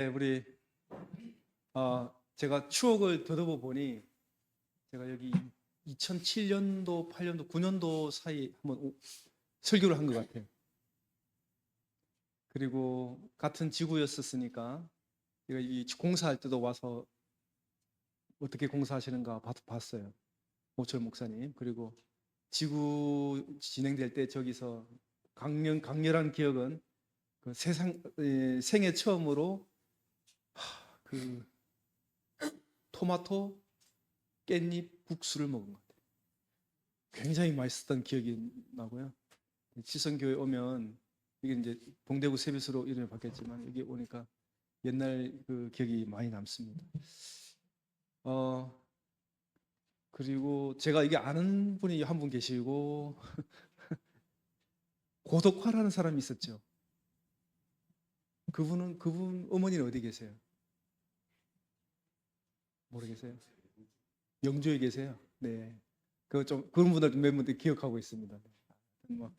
네, 우리 제가 추억을 더듬어 보니 제가 여기 2007년도, 8년도, 9년도 사이 한번 설교를 한 것 같아요. 그리고 같은 지구였었으니까 제가 이 공사할 때도 와서 어떻게 공사하시는가 봤어요. 오철 목사님. 그리고 지구 진행될 때 저기서 강렬한 기억은 그 생애 처음으로 그 토마토 깻잎 국수를 먹은 것 같아요. 굉장히 맛있었던 기억이 나고요. 지성교회 오면 이게 이제 동대구 세빛으로 이름을 바뀌었지만 여기 오니까 옛날 그 기억이 많이 남습니다. 그리고 제가 이게 아는 분이 한 분 계시고 고덕화라는 사람이 있었죠. 그분 어머니는 어디 계세요? 모르겠어요? 영주에 계세요? 네. 그런 분들 몇 분들 기억하고 있습니다. 뭐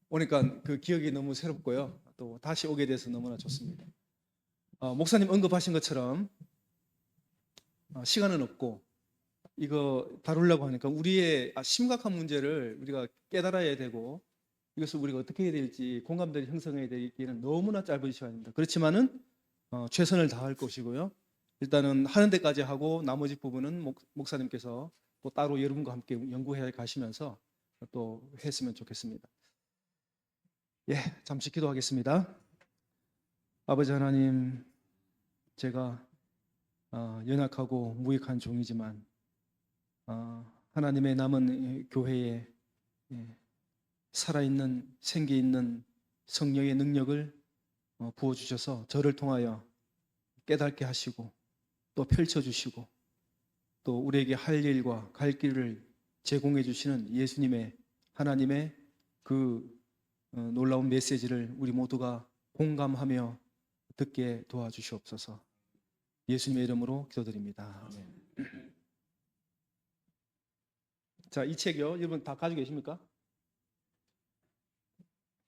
오니까 그 기억이 너무 새롭고요. 또 다시 오게 돼서 너무나 좋습니다. 목사님 언급하신 것처럼 시간은 없고 이거 다루려고 하니까 우리의 심각한 문제를 우리가 깨달아야 되고 이것을 우리가 어떻게 해야 될지 공감대를 형성해야 되기에는 너무나 짧은 시간입니다. 그렇지만은 최선을 다할 것이고요. 일단은 하는 데까지 하고 나머지 부분은 목사님께서 또 따로 여러분과 함께 연구해 가시면서 또 했으면 좋겠습니다. 예, 잠시 기도하겠습니다. 아버지 하나님, 제가 연약하고 무익한 종이지만 하나님의 남은 교회에 살아있는 생기 있는 성령의 능력을 부어주셔서 저를 통하여 깨닫게 하시고 또 펼쳐주시고 또 우리에게 할 일과 갈 길을 제공해 주시는 예수님의 하나님의 그 놀라운 메시지를 우리 모두가 공감하며 듣게 도와주시옵소서. 예수님의 이름으로 기도드립니다. 아멘. 자, 이 책이요. 여러분 다 가지고 계십니까?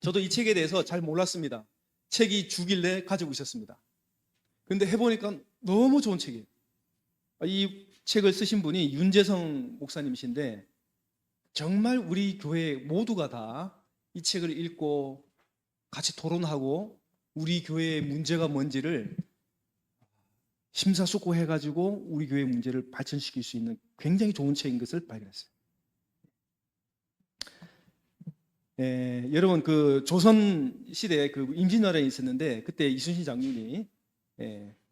저도 이 책에 대해서 잘 몰랐습니다. 책이 주길래 가지고 있었습니다. 근데 해보니까 너무 좋은 책이에요. 이 책을 쓰신 분이 윤재성 목사님이신데 정말 우리 교회 모두가 다 이 책을 읽고 같이 토론하고 우리 교회의 문제가 뭔지를 심사숙고해가지고 우리 교회의 문제를 발전시킬 수 있는 굉장히 좋은 책인 것을 발견했어요. 여러분 그 조선 시대에 그 임진왜란이 있었는데 그때 이순신 장군이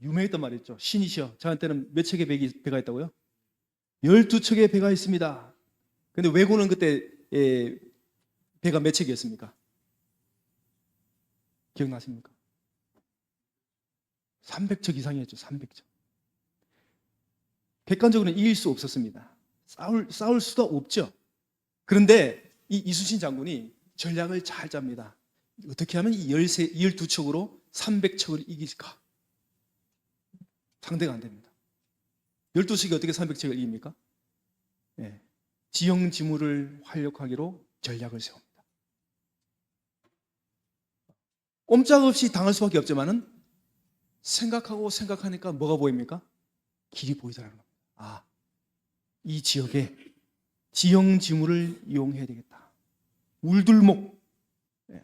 유명했던 말이 있죠. 신이시여 저한테는 몇 척의 배가 있다고요? 12척의 배가 있습니다. 근데 왜군은 그때 배가 몇 척이었습니까? 기억나십니까? 300척 이상이었죠. 300척. 객관적으로는 이길 수 없었습니다. 싸울 수도 없죠. 그런데 이 이순신 장군이 전략을 잘 짭니다. 어떻게 하면 이 12척으로 300척을 이길까? 상대가 안 됩니다. 12척이 어떻게 300척을 이깁니까? 지형지물을 활력하기로 전략을 세웁니다. 꼼짝없이 당할 수밖에 없지만은 생각하니까 뭐가 보입니까? 길이 보이더라는 겁니다. 이 지역에 지형지물을 이용해야 되겠다. 울들목,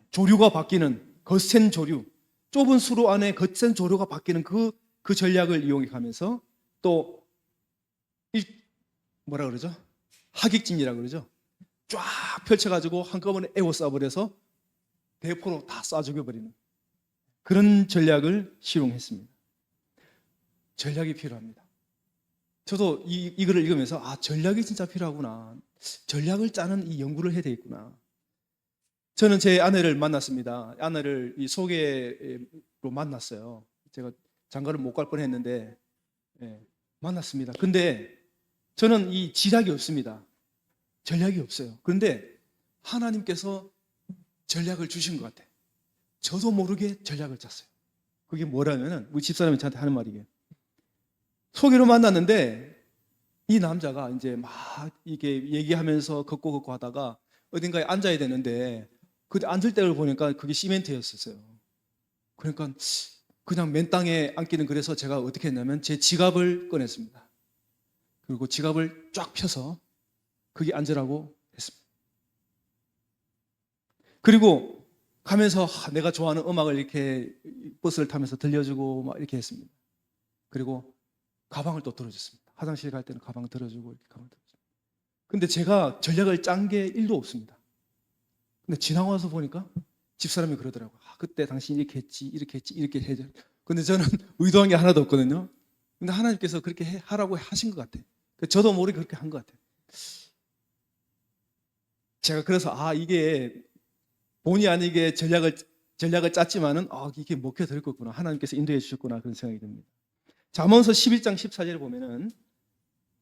조류가 바뀌는 거센 조류, 좁은 수로 안에 거센 조류가 바뀌는 그 전략을 이용해 가면서 또 뭐라 그러죠? 하객진이라고 그러죠? 쫙 펼쳐가지고 한꺼번에 에워싸버려서 대포로 다 쏴 죽여버리는 그런 전략을 실용했습니다. 전략이 필요합니다. 저도 이 글을 읽으면서 전략이 진짜 필요하구나. 전략을 짜는 이 연구를 해야 되겠구나. 저는 제 아내를 만났습니다. 아내를 이 소개로 만났어요. 제가 장가를 못 갈 뻔했는데 만났습니다. 근데 저는 이 지략이 없습니다. 전략이 없어요. 그런데 하나님께서 전략을 주신 것 같아요. 저도 모르게 전략을 짰어요. 그게 뭐라면은 우리 집사람이 저한테 하는 말이에요. 소개로 만났는데 이 남자가 이제 막 이게 얘기하면서 걷고 하다가 어딘가에 앉아야 되는데 그때 앉을 때를 보니까 그게 시멘트였었어요. 그러니까 그냥 맨 땅에 앉기는 그래서 제가 어떻게 했냐면 제 지갑을 꺼냈습니다. 그리고 지갑을 쫙 펴서 거기 앉으라고 했습니다. 그리고 가면서 내가 좋아하는 음악을 이렇게 버스를 타면서 들려주고 막 이렇게 했습니다. 그리고 가방을 또 들어줬습니다. 화장실 갈 때는 가방 들어주고 이렇게 가방 들어줬습니다. 근데 제가 전략을 짠 게 1도 없습니다. 근데 지나고 와서 보니까 집사람이 그러더라고요. 그때 당신이 이렇게 했지, 이렇게 했지, 이렇게 해줘. 근데 저는 의도한 게 하나도 없거든요. 근데 하나님께서 그렇게 하라고 하신 것 같아요. 저도 모르게 그렇게 한 것 같아요. 제가 그래서 이게 본의 아니게 전략을 짰지만은 이게 먹혀들 거구나. 하나님께서 인도해 주셨구나. 그런 생각이 듭니다. 잠언서 11장 14절에 보면은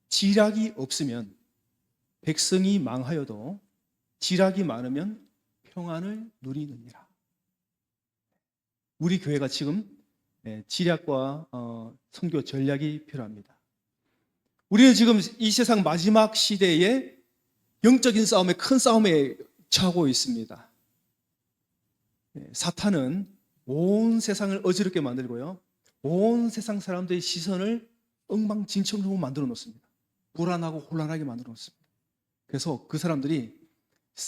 지략이 없으면 백성이 망하여도 지략이 많으면 평안을 누리느니라. 우리 교회가 지금 지략과 선교 전략이 필요합니다. 우리는 지금 이 세상 마지막 시대에 영적인 싸움에, 큰 싸움에 처하고 있습니다. 사탄은 온 세상을 어지럽게 만들고요, 온 세상 사람들의 시선을 엉망진창으로 만들어 놓습니다. 불안하고 혼란하게 만들어 놓습니다. 그래서 그 사람들이,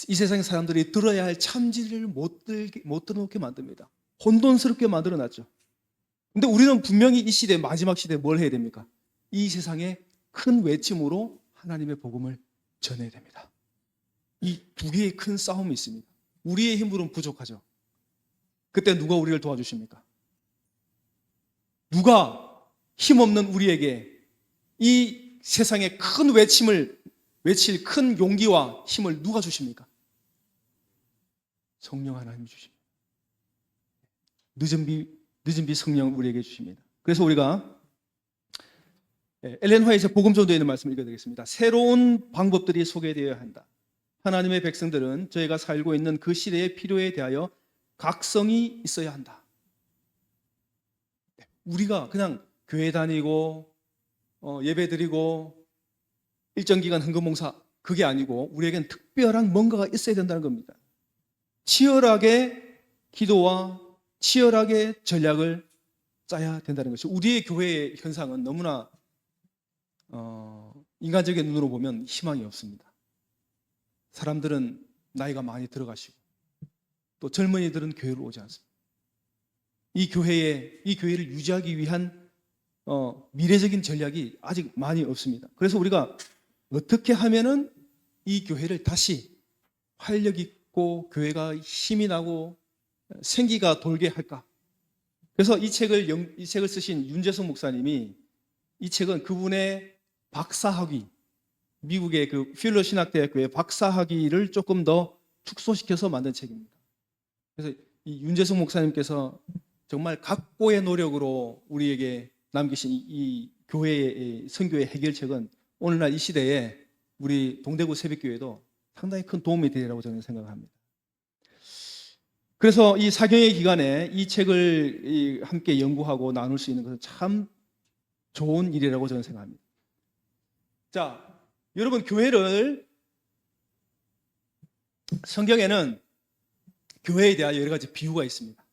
이 세상의 사람들이 들어야 할 참지를 못 들어놓게 만듭니다. 혼돈스럽게 만들어 놨죠. 근데 우리는 분명히 이 시대, 마지막 시대에 뭘 해야 됩니까? 이 세상에 큰 외침으로 하나님의 복음을 전해야 됩니다. 이 두 개의 큰 싸움이 있습니다. 우리의 힘으로는 부족하죠. 그때 누가 우리를 도와주십니까? 누가 힘없는 우리에게 이 세상에 큰 외침을 외칠 큰 용기와 힘을 누가 주십니까? 성령 하나님이 주십니다. 늦은 비 성령을 우리에게 주십니다. 그래서 우리가 엘렌 화이트의 복음전도에 있는 말씀을 읽어드리겠습니다. 새로운 방법들이 소개되어야 한다. 하나님의 백성들은 저희가 살고 있는 그 시대의 필요에 대하여 각성이 있어야 한다. 우리가 그냥 교회 다니고 예배 드리고 일정 기간 헌금봉사, 그게 아니고 우리에겐 특별한 뭔가가 있어야 된다는 겁니다. 치열하게 기도와 치열하게 전략을 짜야 된다는 것이죠. 우리의 교회의 현상은 너무나 인간적인 눈으로 보면 희망이 없습니다. 사람들은 나이가 많이 들어가시고 또 젊은이들은 교회로 오지 않습니다. 이 교회를 유지하기 위한 미래적인 전략이 아직 많이 없습니다. 그래서 우리가 어떻게 하면은 이 교회를 다시 활력 있고 교회가 힘이 나고 생기가 돌게 할까? 그래서 이 책을 쓰신 윤재성 목사님이, 이 책은 그분의 박사학위, 미국의 그 필러 신학대학교의 박사학위를 조금 더 축소시켜서 만든 책입니다. 그래서 이 윤재성 목사님께서 정말 각고의 노력으로 우리에게 남기신 이 교회의 선교의 해결책은 오늘날 이 시대에 우리 동대구 새벽교회도 상당히 큰 도움이 되리라고 저는 생각합니다. 그래서 이 사경의 기간에 이 책을 함께 연구하고 나눌 수 있는 것은 참 좋은 일이라고 저는 생각합니다. 자, 여러분, 성경에는 교회에 대한 여러 가지 비유가 있습니다.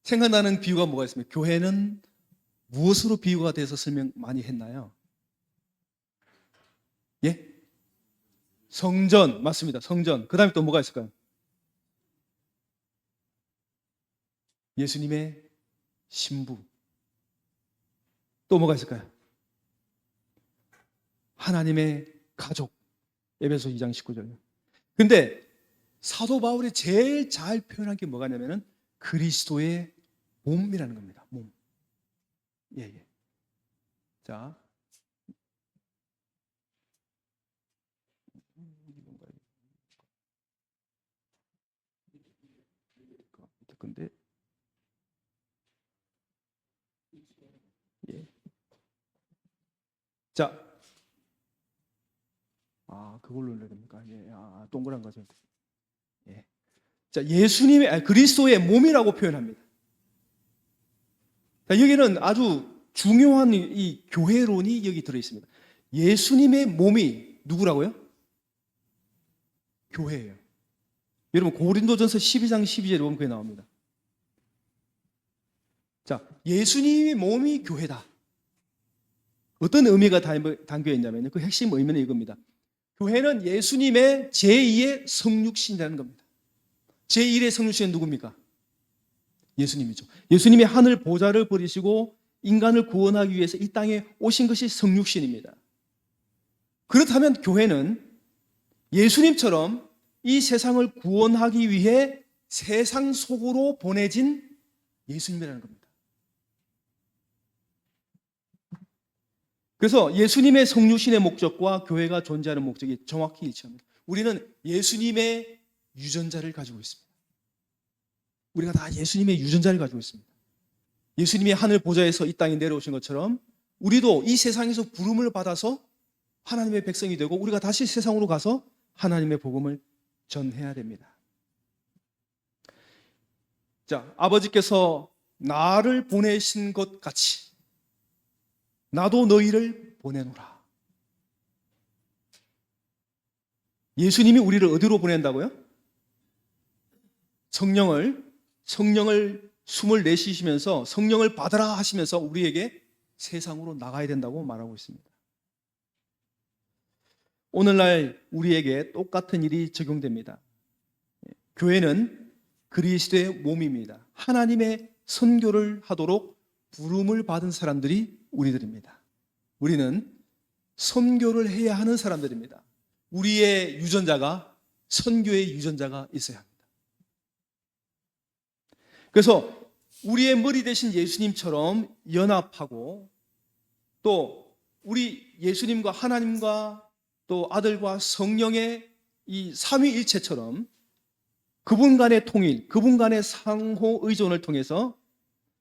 생각나는 비유가 뭐가 있습니까? 교회는 무엇으로 비유가 돼서 설명 많이 했나요? 예? 성전, 맞습니다. 성전. 그 다음에 또 뭐가 있을까요? 예수님의 신부. 또 뭐가 있을까요? 하나님의 가족. 에베소 2장 19절이요. 근데 사도 바울이 제일 잘 표현한 게 뭐가냐면은 그리스도의 몸이라는 겁니다. 몸. 예. 자. 근데 예. 자. 그걸로 눌러야 됩니까? 예. 동그란 거죠. 예. 자, 그리스도의 몸이라고 표현합니다. 자, 여기는 아주 중요한 이 교회론이 여기 들어 있습니다. 예수님의 몸이 누구라고요? 교회예요. 여러분, 고린도전서 12장 12절에 보면 그게 나옵니다. 자, 예수님의 몸이 교회다. 어떤 의미가 담겨 있냐면요. 그 핵심 의미는 이겁니다. 교회는 예수님의 제2의 성육신이라는 겁니다. 제1의 성육신은 누굽니까? 예수님이죠. 예수님이 하늘 보좌를 버리시고 인간을 구원하기 위해서 이 땅에 오신 것이 성육신입니다. 그렇다면 교회는 예수님처럼 이 세상을 구원하기 위해 세상 속으로 보내진 예수님이라는 겁니다. 그래서 예수님의 성육신의 목적과 교회가 존재하는 목적이 정확히 일치합니다. 우리는 예수님의 유전자를 가지고 있습니다. 우리가 다 예수님의 유전자를 가지고 있습니다. 예수님이 하늘 보좌에서 이 땅에 내려오신 것처럼 우리도 이 세상에서 부름을 받아서 하나님의 백성이 되고 우리가 다시 세상으로 가서 하나님의 복음을 전해야 됩니다. 자, 아버지께서 나를 보내신 것 같이 나도 너희를 보내노라. 예수님이 우리를 어디로 보낸다고요? 성령을 숨을 내쉬시면서 성령을 받으라 하시면서 우리에게 세상으로 나가야 된다고 말하고 있습니다. 오늘날 우리에게 똑같은 일이 적용됩니다. 교회는 그리스도의 몸입니다. 하나님의 선교를 하도록 부름을 받은 사람들이 우리들입니다. 우리는 선교를 해야 하는 사람들입니다. 우리의 유전자가 선교의 유전자가 있어야 합니다. 그래서 우리의 머리 대신 예수님처럼 연합하고 또 우리 예수님과 하나님과 또 아들과 성령의 이 삼위일체처럼 그분 간의 통일, 그분 간의 상호 의존을 통해서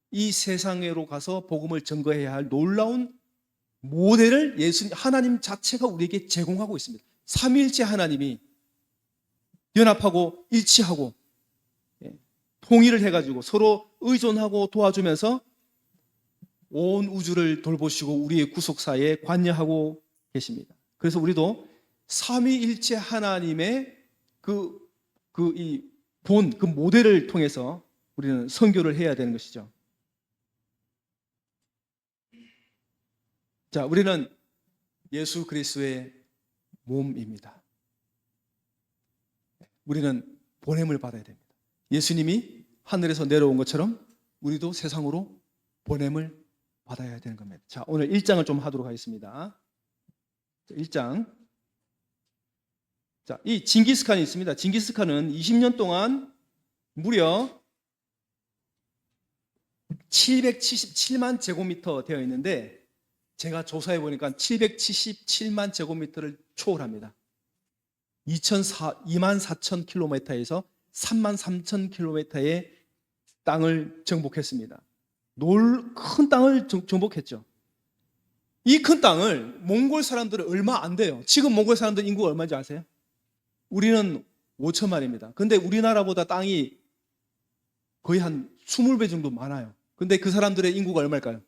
이 세상으로 가서 복음을 전거해야 할 놀라운 모델을 하나님 자체가 우리에게 제공하고 있습니다. 삼위일체 하나님이 연합하고 일치하고 통일을 해가지고 서로 의존하고 도와주면서 온 우주를 돌보시고 우리의 구속사에 관여하고 계십니다. 그래서 우리도 삼위일체 하나님의 그 모델을 통해서 우리는 선교를 해야 되는 것이죠. 자, 우리는 예수 그리스도의 몸입니다. 우리는 보냄을 받아야 됩니다. 예수님이 하늘에서 내려온 것처럼 우리도 세상으로 보냄을 받아야 되는 겁니다. 자, 오늘 1장을 좀 하도록 하겠습니다. 1장. 자, 이 징기스칸이 있습니다. 징기스칸은 20년 동안 무려 777만 제곱미터 되어 있는데 제가 조사해 보니까 777만 제곱미터를 초월합니다. 24,000km에서 33,000km의 땅을 정복했습니다. 큰 땅을 정복했죠. 이 큰 땅을 몽골 사람들은 얼마 안 돼요. 지금 몽골 사람들 인구가 얼마인지 아세요? 우리는 5천만입니다. 근데 우리나라보다 땅이 거의 한 20배 정도 많아요. 근데 그 사람들의 인구가 얼마일까요?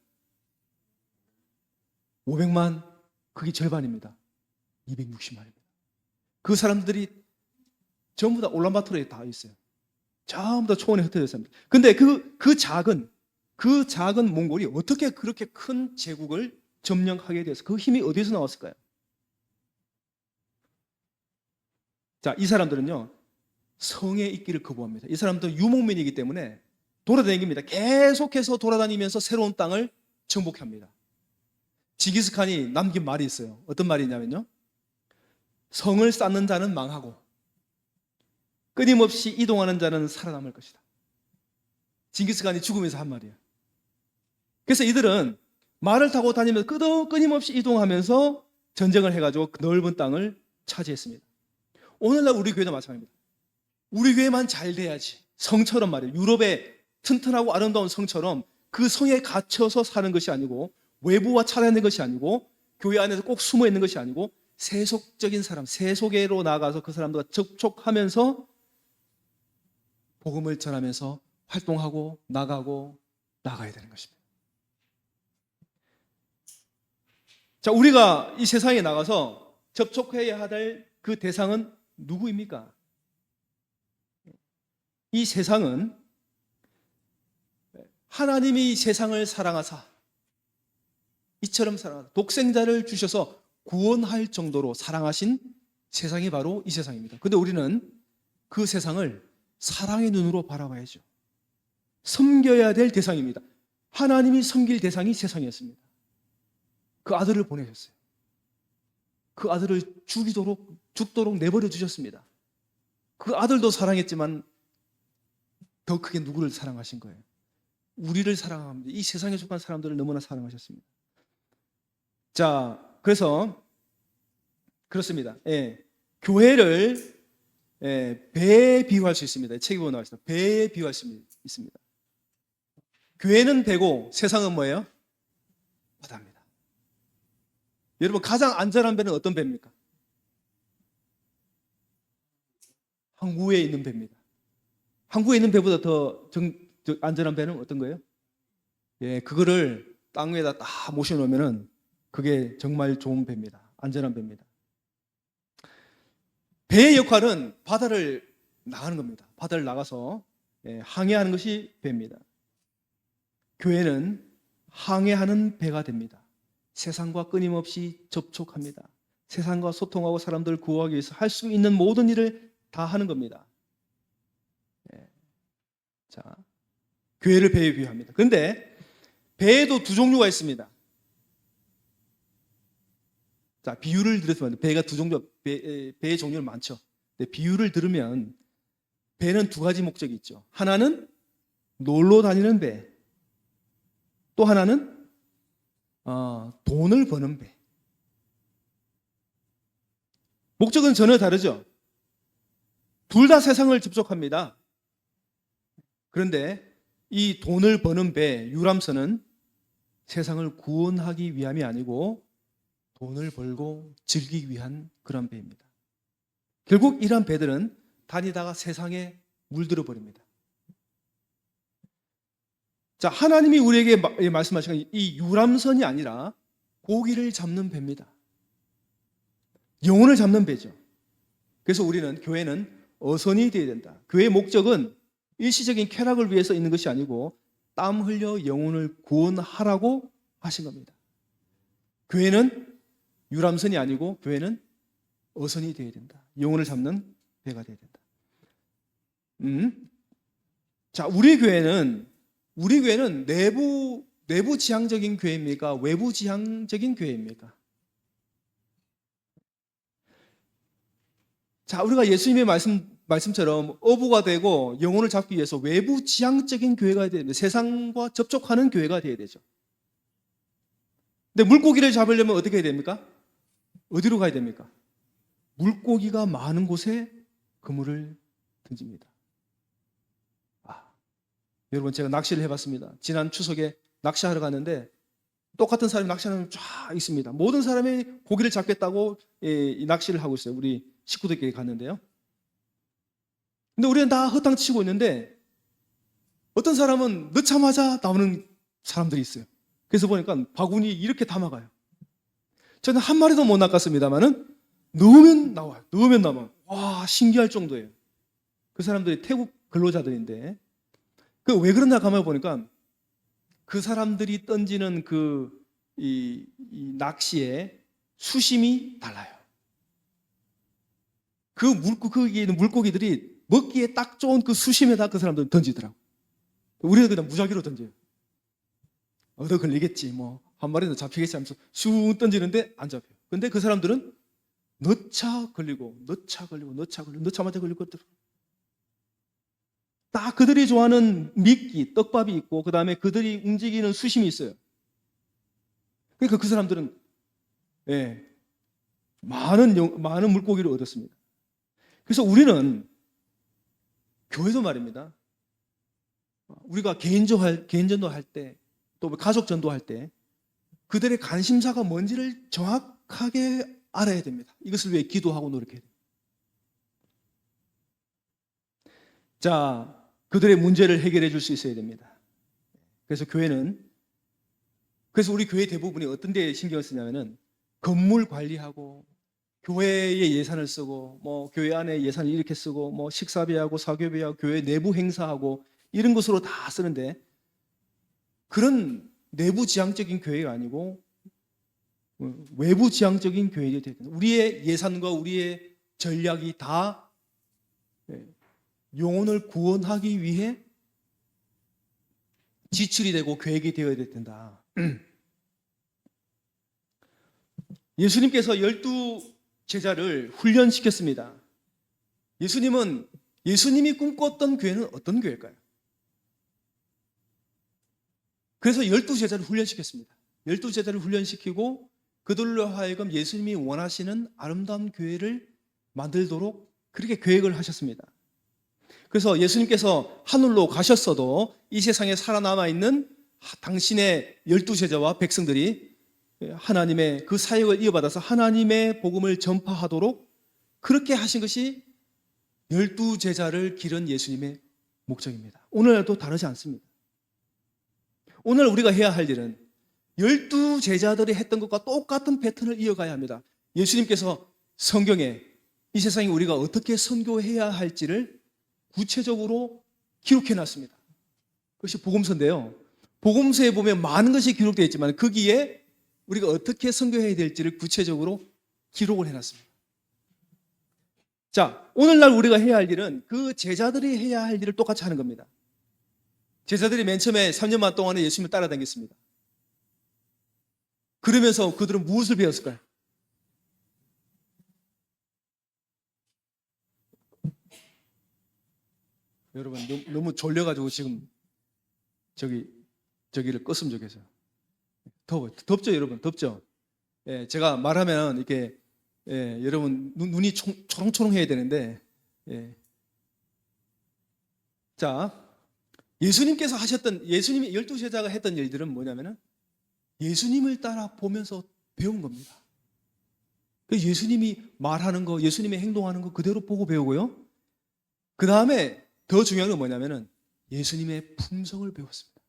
500만, 그게 절반입니다. 260만입니다. 그 사람들이 전부 다 울란바토르에 다 있어요. 전부 다 초원에 흩어져 있습니다. 근데 그 작은 몽골이 어떻게 그렇게 큰 제국을 점령하게 돼서 그 힘이 어디서 나왔을까요? 자, 이 사람들은요, 성에 있기를 거부합니다. 이 사람들은 유목민이기 때문에 돌아다닙니다. 계속해서 돌아다니면서 새로운 땅을 정복합니다. 징기스칸이 남긴 말이 있어요. 어떤 말이냐면요, 성을 쌓는 자는 망하고 끊임없이 이동하는 자는 살아남을 것이다. 징기스칸이 죽으면서 한 말이에요. 그래서 이들은 말을 타고 다니면서 끊임없이 이동하면서 전쟁을 해가지고 넓은 땅을 차지했습니다. 오늘날 우리 교회도 마찬가지입니다. 우리 교회만 잘 돼야지. 성처럼 말이에요. 유럽의 튼튼하고 아름다운 성처럼 그 성에 갇혀서 사는 것이 아니고 외부와 차단된 것이 아니고 교회 안에서 꼭 숨어 있는 것이 아니고 세속적인 사람, 세속계로 나가서 그 사람들과 접촉하면서 복음을 전하면서 활동하고 나가야 되는 것입니다. 자, 우리가 이 세상에 나가서 접촉해야 할 그 대상은 누구입니까? 이 세상은 하나님이 세상을 사랑하사 이처럼 사랑하사 독생자를 주셔서 구원할 정도로 사랑하신 세상이 바로 이 세상입니다. 그런데 우리는 그 세상을 사랑의 눈으로 바라봐야죠. 섬겨야 될 대상입니다. 하나님이 섬길 대상이 세상이었습니다. 그 아들을 보내셨어요. 그 아들을 죽도록 내버려 주셨습니다. 그 아들도 사랑했지만 더 크게 누구를 사랑하신 거예요? 우리를 사랑합니다. 이 세상에 속한 사람들을 너무나 사랑하셨습니다. 자, 그래서 그렇습니다. 교회를 배에 비유할 수 있습니다. 책에 보면 나와 있습니다. 배에 비유할 수 있습니다. 교회는 배고 세상은 뭐예요? 바다입니다. 여러분, 가장 안전한 배는 어떤 배입니까? 항구에 있는 배입니다. 항구에 있는 배보다 더 안전한 배는 어떤 거예요? 그거를 땅 위에다 딱 모셔놓으면은 그게 정말 좋은 배입니다. 안전한 배입니다. 배의 역할은 바다를 나가는 겁니다. 바다를 나가서 항해하는 것이 배입니다. 교회는 항해하는 배가 됩니다. 세상과 끊임없이 접촉합니다. 세상과 소통하고 사람들을 구하기 위해서 할 수 있는 모든 일을 다 하는 겁니다. 자, 교회를 배에 비유합니다. 그런데 배에도 두 종류가 있습니다. 자, 비유를 들으면 배가 두 종류, 배의 종류는 많죠. 근데 비유를 들으면 배는 두 가지 목적이 있죠. 하나는 놀러 다니는 배, 또 하나는 돈을 버는 배. 목적은 전혀 다르죠. 둘 다 세상을 접촉합니다. 그런데 이 돈을 버는 배, 유람선은 세상을 구원하기 위함이 아니고 돈을 벌고 즐기기 위한 그런 배입니다. 결국 이러한 배들은 다니다가 세상에 물들어 버립니다. 자, 하나님이 우리에게 말씀하신 이 유람선이 아니라 고기를 잡는 배입니다. 영혼을 잡는 배죠. 그래서 우리는, 교회는 어선이 되어야 된다. 교회의 목적은 일시적인 쾌락을 위해서 있는 것이 아니고 땀 흘려 영혼을 구원하라고 하신 겁니다. 교회는 유람선이 아니고 교회는 어선이 되어야 된다. 영혼을 잡는 배가 되어야 된다. 자, 우리 교회는 내부 지향적인 교회입니까? 외부 지향적인 교회입니까? 자, 우리가 예수님의 말씀처럼 어부가 되고 영혼을 잡기 위해서 외부 지향적인 교회가 되어야 됩니다. 세상과 접촉하는 교회가 되어야 되죠. 근데 물고기를 잡으려면 어떻게 해야 됩니까? 어디로 가야 됩니까? 물고기가 많은 곳에 그물을 던집니다. 여러분, 제가 낚시를 해봤습니다. 지난 추석에 낚시하러 갔는데 똑같은 사람이 낚시하는 쫙 있습니다. 모든 사람이 고기를 잡겠다고 이 낚시를 하고 있어요. 우리 식구들끼리 갔는데요. 근데 우리는 다 허탕치고 있는데 어떤 사람은 넣자마자 나오는 사람들이 있어요. 그래서 보니까 바구니 이렇게 담아가요. 저는 한 마리도 못 낚았습니다만은 넣으면 나와요. 넣으면 나와요. 와, 신기할 정도예요. 그 사람들이 태국 근로자들인데 왜 그러나 가만히 보니까 그 사람들이 던지는 이 낚시의 수심이 달라요. 거기에 있는 물고기들이 먹기에 딱 좋은 그 수심에다 그 사람들은 던지더라고. 우리는 그냥 무작위로 던져요. 얻어 걸리겠지, 뭐 한 마리는 잡히겠지 하면서 쑥 던지는데 안 잡혀요. 근데 그 사람들은 넣자마자 걸리고 딱 그들이 좋아하는 미끼, 떡밥이 있고 그 다음에 그들이 움직이는 수심이 있어요. 그러니까 그 사람들은 많은 물고기를 얻었습니다. 그래서 우리는 교회도 말입니다. 우리가 개인전도 할 때, 또 가족 전도할 때 그들의 관심사가 뭔지를 정확하게 알아야 됩니다. 이것을 위해 기도하고 노력해야 됩니다. 자, 그들의 문제를 해결해 줄 수 있어야 됩니다. 그래서 우리 교회 대부분이 어떤 데에 신경을 쓰냐면은 건물 관리하고 교회에 예산을 쓰고 뭐 교회 안에 예산을 이렇게 쓰고 뭐 식사비하고 사교비하고 교회 내부 행사하고 이런 것으로 다 쓰는데 그런 내부 지향적인 교회가 아니고 외부 지향적인 교회가 되야 된다. 우리의 예산과 우리의 전략이 다 영혼을 구원하기 위해 지출이 되고 계획이 되어야 된다. 예수님께서 12 제자를 훈련시켰습니다. 예수님이 꿈꿨던 교회는 어떤 교회일까요? 그래서 12 제자를 훈련시켰습니다. 12 제자를 훈련시키고 그들로 하여금 예수님이 원하시는 아름다운 교회를 만들도록 그렇게 계획을 하셨습니다. 그래서 예수님께서 하늘로 가셨어도 이 세상에 살아남아 있는 당신의 12 제자와 백성들이 하나님의 그 사역을 이어받아서 하나님의 복음을 전파하도록 그렇게 하신 것이 12 제자를 기른 예수님의 목적입니다. 오늘날도 다르지 않습니다. 오늘 우리가 해야 할 일은 12 제자들이 했던 것과 똑같은 패턴을 이어가야 합니다. 예수님께서 성경에 이 세상에 우리가 어떻게 선교해야 할지를 구체적으로 기록해 놨습니다. 그것이 복음서인데요. 복음서에 보면 많은 것이 기록되어 있지만 거기에 우리가 어떻게 선교해야 될지를 구체적으로 기록을 해놨습니다. 자, 오늘날 우리가 해야 할 일은 그 제자들이 해야 할 일을 똑같이 하는 겁니다. 제자들이 맨 처음에 3년만 동안에 예수님을 따라다녔습니다. 그러면서 그들은 무엇을 배웠을까요? 여러분 너무 졸려가지고 지금 저기를 껐으면 좋겠어요. 덥죠 여러분, 덥죠. 예, 제가 말하면 이렇게 여러분 눈이 초롱초롱해야 되는데 자, 예수님이 12 제자가 했던 일들은 뭐냐면은 예수님을 따라 보면서 배운 겁니다. 예수님이 말하는 거, 예수님이 행동하는 거 그대로 보고 배우고요. 그 다음에 더 중요한 건 뭐냐면은 예수님의 품성을 배웠습니다.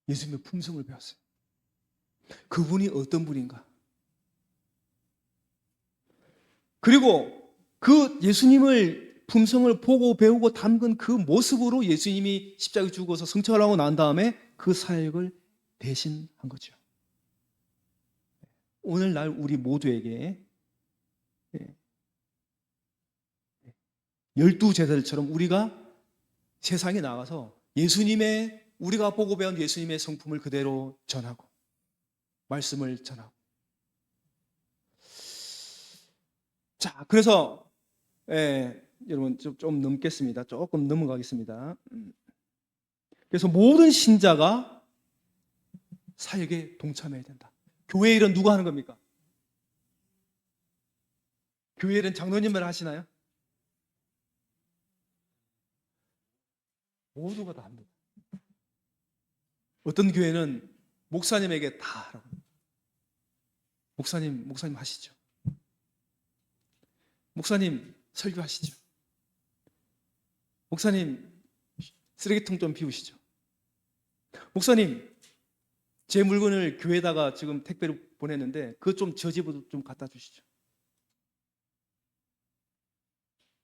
예수님의 품성을 배웠어요. 그분이 어떤 분인가. 그리고 그 예수님을 품성을 보고 배우고 담근 그 모습으로 예수님이 십자가에 죽어서 승천을 하고 난 다음에 그 사역을 대신한 거죠. 오늘날 우리 모두에게 12 제자들처럼 우리가 세상에 나가서 우리가 보고 배운 예수님의 성품을 그대로 전하고 말씀을 전하고. 자, 그래서 여러분 좀 넘겠습니다. 조금 넘어가겠습니다. 그래서 모든 신자가 사역에 동참해야 된다. 교회 일은 누가 하는 겁니까? 교회 일은 장로님만 하시나요? 모두가 다 합니다. 어떤 교회는 목사님에게 다 하라고 합니다. 목사님 하시죠. 목사님 설교하시죠. 목사님 쓰레기통 좀 비우시죠. 목사님 제 물건을 교회에다가 지금 택배로 보냈는데 그거 좀 저 집으로 좀 갖다 주시죠.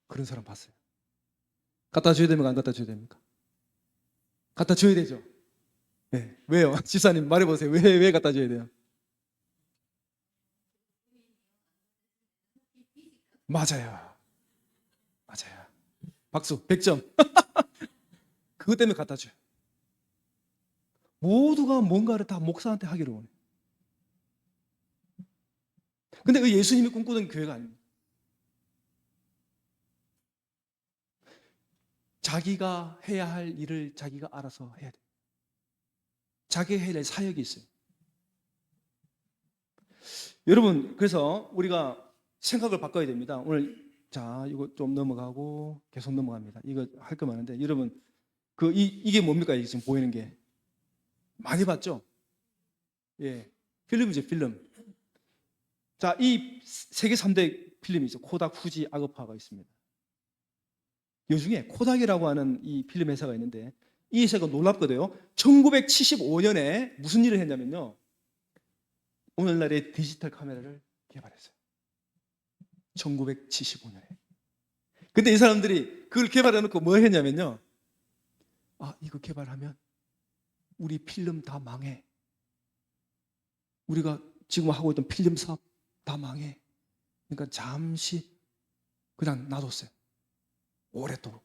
그런 사람 봤어요. 갖다 줘야 됩니까? 안 갖다 줘야 됩니까? 갖다 줘야 되죠. 네. 왜요? 집사님 말해보세요. 왜 갖다 줘야 돼요? 맞아요. 박수 100점. 그것 때문에 갖다 줘요. 모두가 뭔가를 다 목사한테 하기를 원해요. 근데 그 예수님이 꿈꾸던 교회가 아닙니다. 자기가 해야 할 일을 자기가 알아서 해야 돼요. 자기가 해야 할 사역이 있어요. 여러분, 그래서 우리가 생각을 바꿔야 됩니다. 오늘 자, 이거 좀 넘어가고 계속 넘어갑니다. 이거 할 거 많은데 여러분 이게 뭡니까? 이게 지금 보이는 게 많이 봤죠? 예, 필름이죠, 필름. 자, 이 세계 3대 필름이 있죠. 코닥, 후지, 아그파가 있습니다. 이 중에 코닥이라고 하는 이 필름 회사가 있는데 이 회사가 놀랍거든요. 1975년에 무슨 일을 했냐면요. 오늘날의 디지털 카메라를 개발했어요. 1975년에. 근데 이 사람들이 그걸 개발해놓고 뭐 했냐면요. 이거 개발하면 우리 필름 다 망해. 우리가 지금 하고 있던 필름 사업 다 망해. 그러니까 잠시 그냥 놔뒀어요. 오랫도록.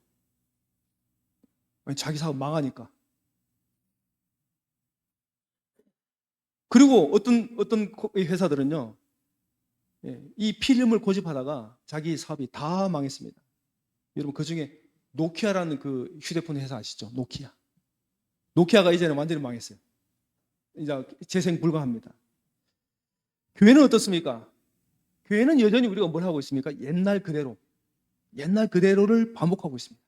자기 사업 망하니까. 그리고 어떤 회사들은요, 이 필름을 고집하다가 자기 사업이 다 망했습니다. 여러분, 그 중에 노키아라는 그 휴대폰 회사 아시죠? 노키아가 이제는 완전히 망했어요. 이제 재생 불가합니다. 교회는 어떻습니까? 교회는 여전히 우리가 뭘 하고 있습니까? 옛날 그대로를 반복하고 있습니다.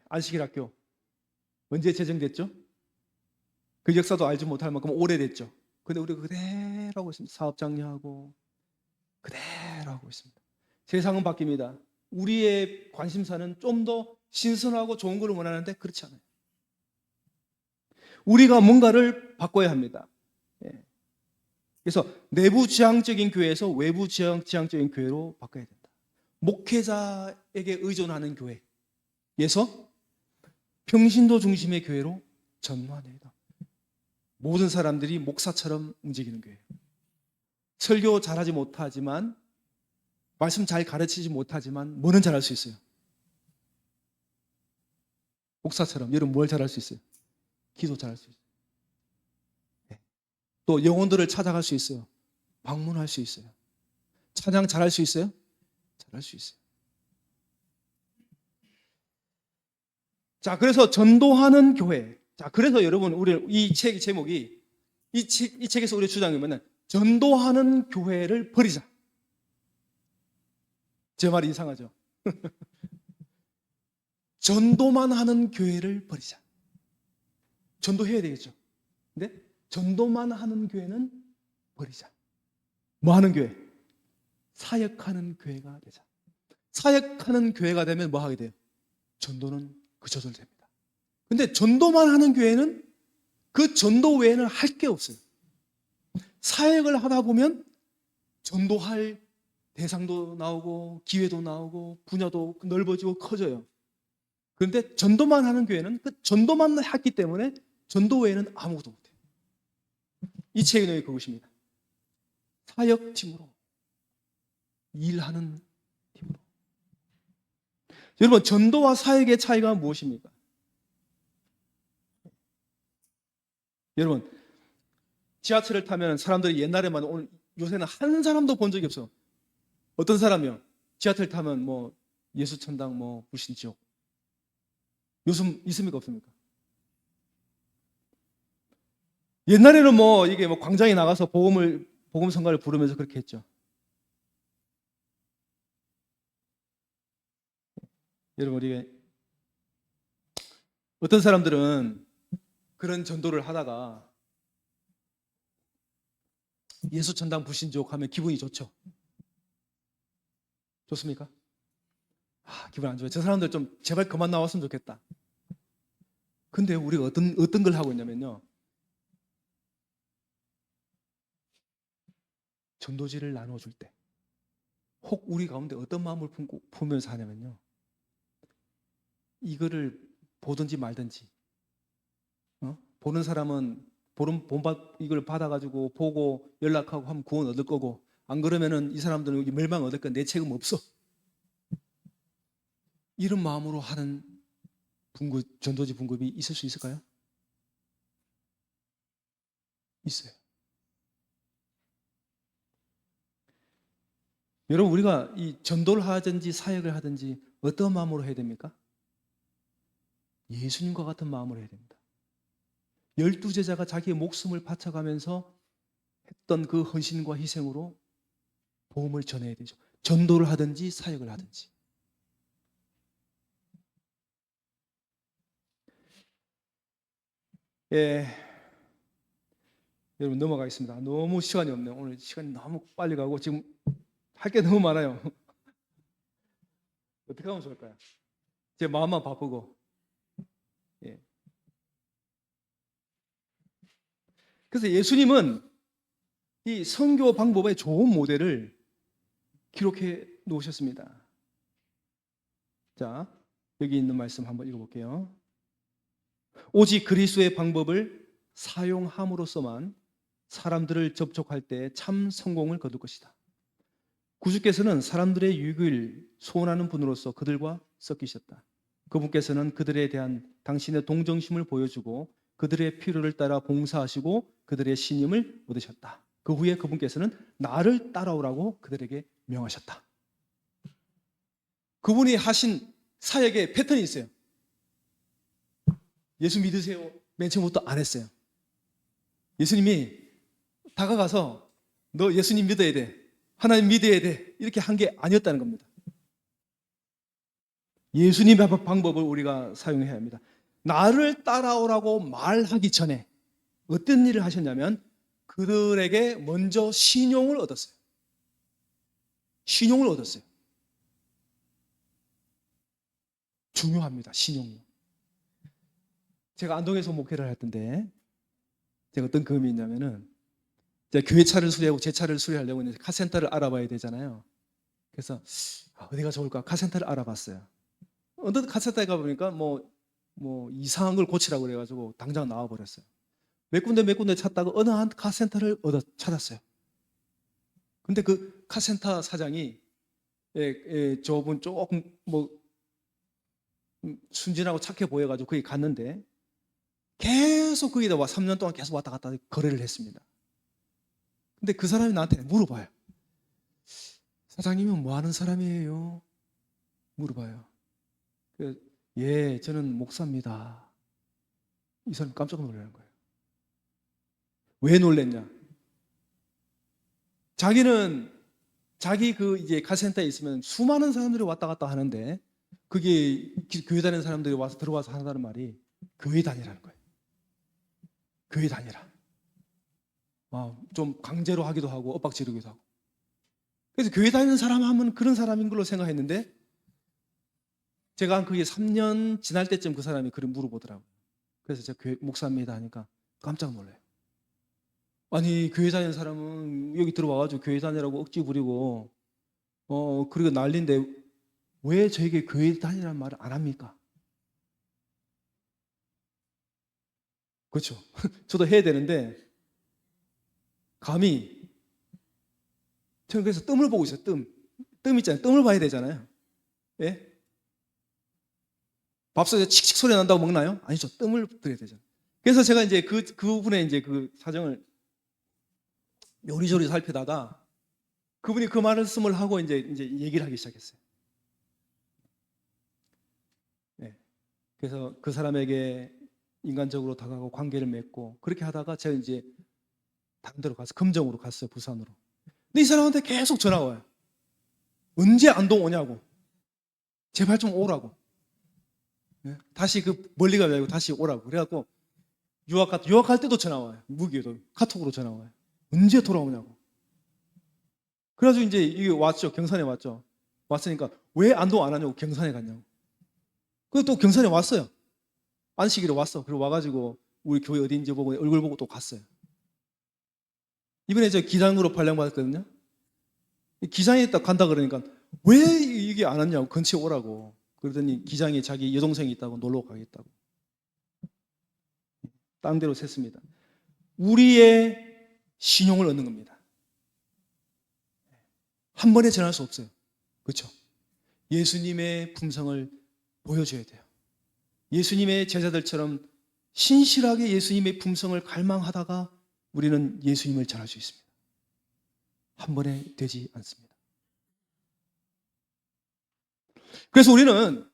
안식일 학교 언제 제정됐죠? 그 역사도 알지 못할 만큼 오래됐죠. 근데 우리가 그대로 하고 있습니다. 사업 장려하고 그대로 하고 있습니다. 세상은 바뀝니다. 우리의 관심사는 좀 더 신선하고 좋은 걸 원하는데 그렇지 않아요. 우리가 뭔가를 바꿔야 합니다. 그래서 내부 지향적인 교회에서 외부 지향적인 교회로 바꿔야 된다. 목회자에게 의존하는 교회에서 평신도 중심의 교회로 전환해다. 모든 사람들이 목사처럼 움직이는 교회. 설교 잘하지 못하지만, 말씀 잘 가르치지 못하지만 뭐는 잘할 수 있어요? 목사처럼. 여러분 뭘 잘할 수 있어요? 기도 잘할 수 있어요. 또 영혼들을 찾아갈 수 있어요. 방문할 수 있어요. 찬양 잘할 수 있어요? 잘할 수 있어요. 자, 그래서 전도하는 교회. 자, 그래서 여러분, 우리 이 책 제목이 이 책에서 우리 주장이 뭐냐면 전도하는 교회를 버리자. 제 말이 이상하죠? 전도만 하는 교회를 버리자. 전도해야 되겠죠. 근데 전도만 하는 교회는 버리자. 뭐 하는 교회? 사역하는 교회가 되자. 사역하는 교회가 되면 뭐 하게 돼요? 전도는 그쳐도 됩니다. 근데 전도만 하는 교회는 그 전도 외에는 할 게 없어요. 사역을 하다 보면 전도할 대상도 나오고 기회도 나오고 분야도 넓어지고 커져요. 그런데 전도만 하는 교회는 그 전도만 했기 때문에 전도 외에는 아무것도 못해요. 이 책의 내용이 그것입니다. 사역팀으로 일하는 팀으로. 여러분, 전도와 사역의 차이가 무엇입니까? 여러분, 지하철을 타면 사람들이 옛날에만 오늘 요새는 한 사람도 본 적이 없어. 어떤 사람이요? 지하철 타면 뭐 예수천당 뭐 불신지옥. 요즘 있습니까 없습니까? 옛날에는 뭐 이게 뭐 광장에 나가서 복음 성가를 부르면서 그렇게 했죠. 여러분, 우리가 어떤 사람들은 그런 전도를 하다가 예수천당 불신지옥 하면 기분이 좋죠. 좋습니까? 기분 안 좋아요. 저 사람들 좀 제발 그만 나왔으면 좋겠다. 근데 우리가 어떤 걸 하고 있냐면요. 전도지를 나눠줄 때, 혹 우리 가운데 어떤 마음을 품으면서 하냐면요. 이거를 보든지 말든지, 보는 사람은 이걸 받아가지고 보고 연락하고 하면 구원 얻을 거고, 안 그러면은 이 사람들은 여기 멸망 얻을 거야. 내 책임 없어. 이런 마음으로 하는 전도지 분급이 있을 수 있을까요? 있어요. 여러분, 우리가 이 전도를 하든지 사역을 하든지 어떤 마음으로 해야 됩니까? 예수님과 같은 마음으로 해야 됩니다. 12제자가 자기의 목숨을 바쳐가면서 했던 그 헌신과 희생으로 복음을 전해야 되죠. 전도를 하든지 사역을 하든지. 여러분 넘어가겠습니다. 너무 시간이 없네요. 오늘 시간이 너무 빨리 가고 지금 할 게 너무 많아요. 어떻게 하면 좋을까요? 제 마음만 바쁘고. 그래서 예수님은 이 선교 방법의 좋은 모델을 기록해 놓으셨습니다. 자, 여기 있는 말씀 한번 읽어볼게요. 오직 그리스도의 방법을 사용함으로써만 사람들을 접촉할 때 참 성공을 거둘 것이다. 구주께서는 사람들의 유익을 소원하는 분으로서 그들과 섞이셨다. 그분께서는 그들에 대한 당신의 동정심을 보여주고 그들의 필요를 따라 봉사하시고 그들의 신임을 얻으셨다. 그 후에 그분께서는 나를 따라오라고 그들에게 명하셨다. 그분이 하신 사역의 패턴이 있어요. 예수 믿으세요? 맨 처음부터 안 했어요. 예수님이 다가가서 너 예수님 믿어야 돼, 하나님 믿어야 돼, 이렇게 한 게 아니었다는 겁니다. 예수님의 방법을 우리가 사용해야 합니다. 나를 따라오라고 말하기 전에 어떤 일을 하셨냐면 그들에게 먼저 신용을 얻었어요. 신용을 얻었어요. 중요합니다. 신용이. 제가 안동에서 목회를 했던데 제가 어떤 경험이 있냐면은 제가 교회 차를 수리하고 제 차를 수리하려고 이제 카센터를 알아봐야 되잖아요. 그래서 어디가 좋을까 카센터를 알아봤어요. 어떤 카센터에 가보니까 뭐 이상한 걸 고치라고 그래가지고 당장 나와버렸어요. 몇 군데 찾다가 어느 한 카센터를 찾았어요. 근데 그 카센터 사장이 저분 조금 순진하고 착해 보여가지고 거기 갔는데 계속 거기다 3년 동안 계속 왔다 갔다 거래를 했습니다. 근데 그 사람이 나한테 물어봐요. 사장님은 뭐 하는 사람이에요? 물어봐요. 예, 저는 목사입니다. 이 사람이 깜짝 놀라는 거예요. 왜 놀랬냐? 자기는 자기 그 이제 카센터에 있으면 수많은 사람들이 왔다 갔다 하는데 그게 교회 다니는 사람들이 와서 들어와서 한다는 말이 교회 다니라는 거예요. 교회 다니라. 좀 강제로 하기도 하고 엇박 지르기도 하고. 그래서 교회 다니는 사람 하면 그런 사람인 걸로 생각했는데 제가 한 그게 3년 지날 때쯤 그 사람이 그걸 물어보더라고요. 그래서 제가 교회 목사입니다 하니까 깜짝 놀라요. 아니 교회 다니는 사람은 여기 들어와가지고 교회 다니라고 억지 부리고 그리고 난리인데 왜 저에게 교회 다니라는 말을 안 합니까? 그렇죠. 저도 해야 되는데 감히 저는 그래서 뜸을 보고 있어요. 뜸 있잖아요. 뜸을 봐야 되잖아요. 예? 밥솥에 칙칙 소리 난다고 먹나요? 아니죠. 뜸을 들여야 되죠. 그래서 제가 이제 그분의 이제 그 사정을 요리조리 살피다가 그분이 그 말씀을 하고 이제 얘기를 하기 시작했어요. 네. 그래서 그 사람에게 인간적으로 다가가고 관계를 맺고 그렇게 하다가 제가 이제 다른 데로 가서 금정으로 갔어요. 부산으로. 근데 이 사람한테 계속 전화가 와요. 언제 안동 오냐고. 제발 좀 오라고. 네? 다시 그 멀리 가지 말고 다시 오라고. 그래갖고 유학할 때도 전화 와요. 무기에도 카톡으로 전화 와요. 언제 돌아오냐고. 그래가지고 이제 이게 왔죠. 경산에 왔죠. 왔으니까 왜 안동 안 하냐고 경산에 갔냐고. 그래서 또 경산에 왔어요. 안식일에 왔어. 그리고 와가지고 우리 교회 어딘지 보고 얼굴 보고 또 갔어요. 이번에 저 기장으로 발령받았거든요. 기장에 딱 간다 그러니까 왜 이게 안 왔냐고 근처에 오라고. 그러더니 기장에 자기 여동생이 있다고 놀러 가겠다고. 딴 데로 샜습니다. 우리의 신용을 얻는 겁니다. 한 번에 전할 수 없어요. 그렇죠? 예수님의 품성을 보여줘야 돼요. 예수님의 제자들처럼 신실하게 예수님의 품성을 갈망하다가 우리는 예수님을 전할 수 있습니다. 한 번에 되지 않습니다. 그래서 우리는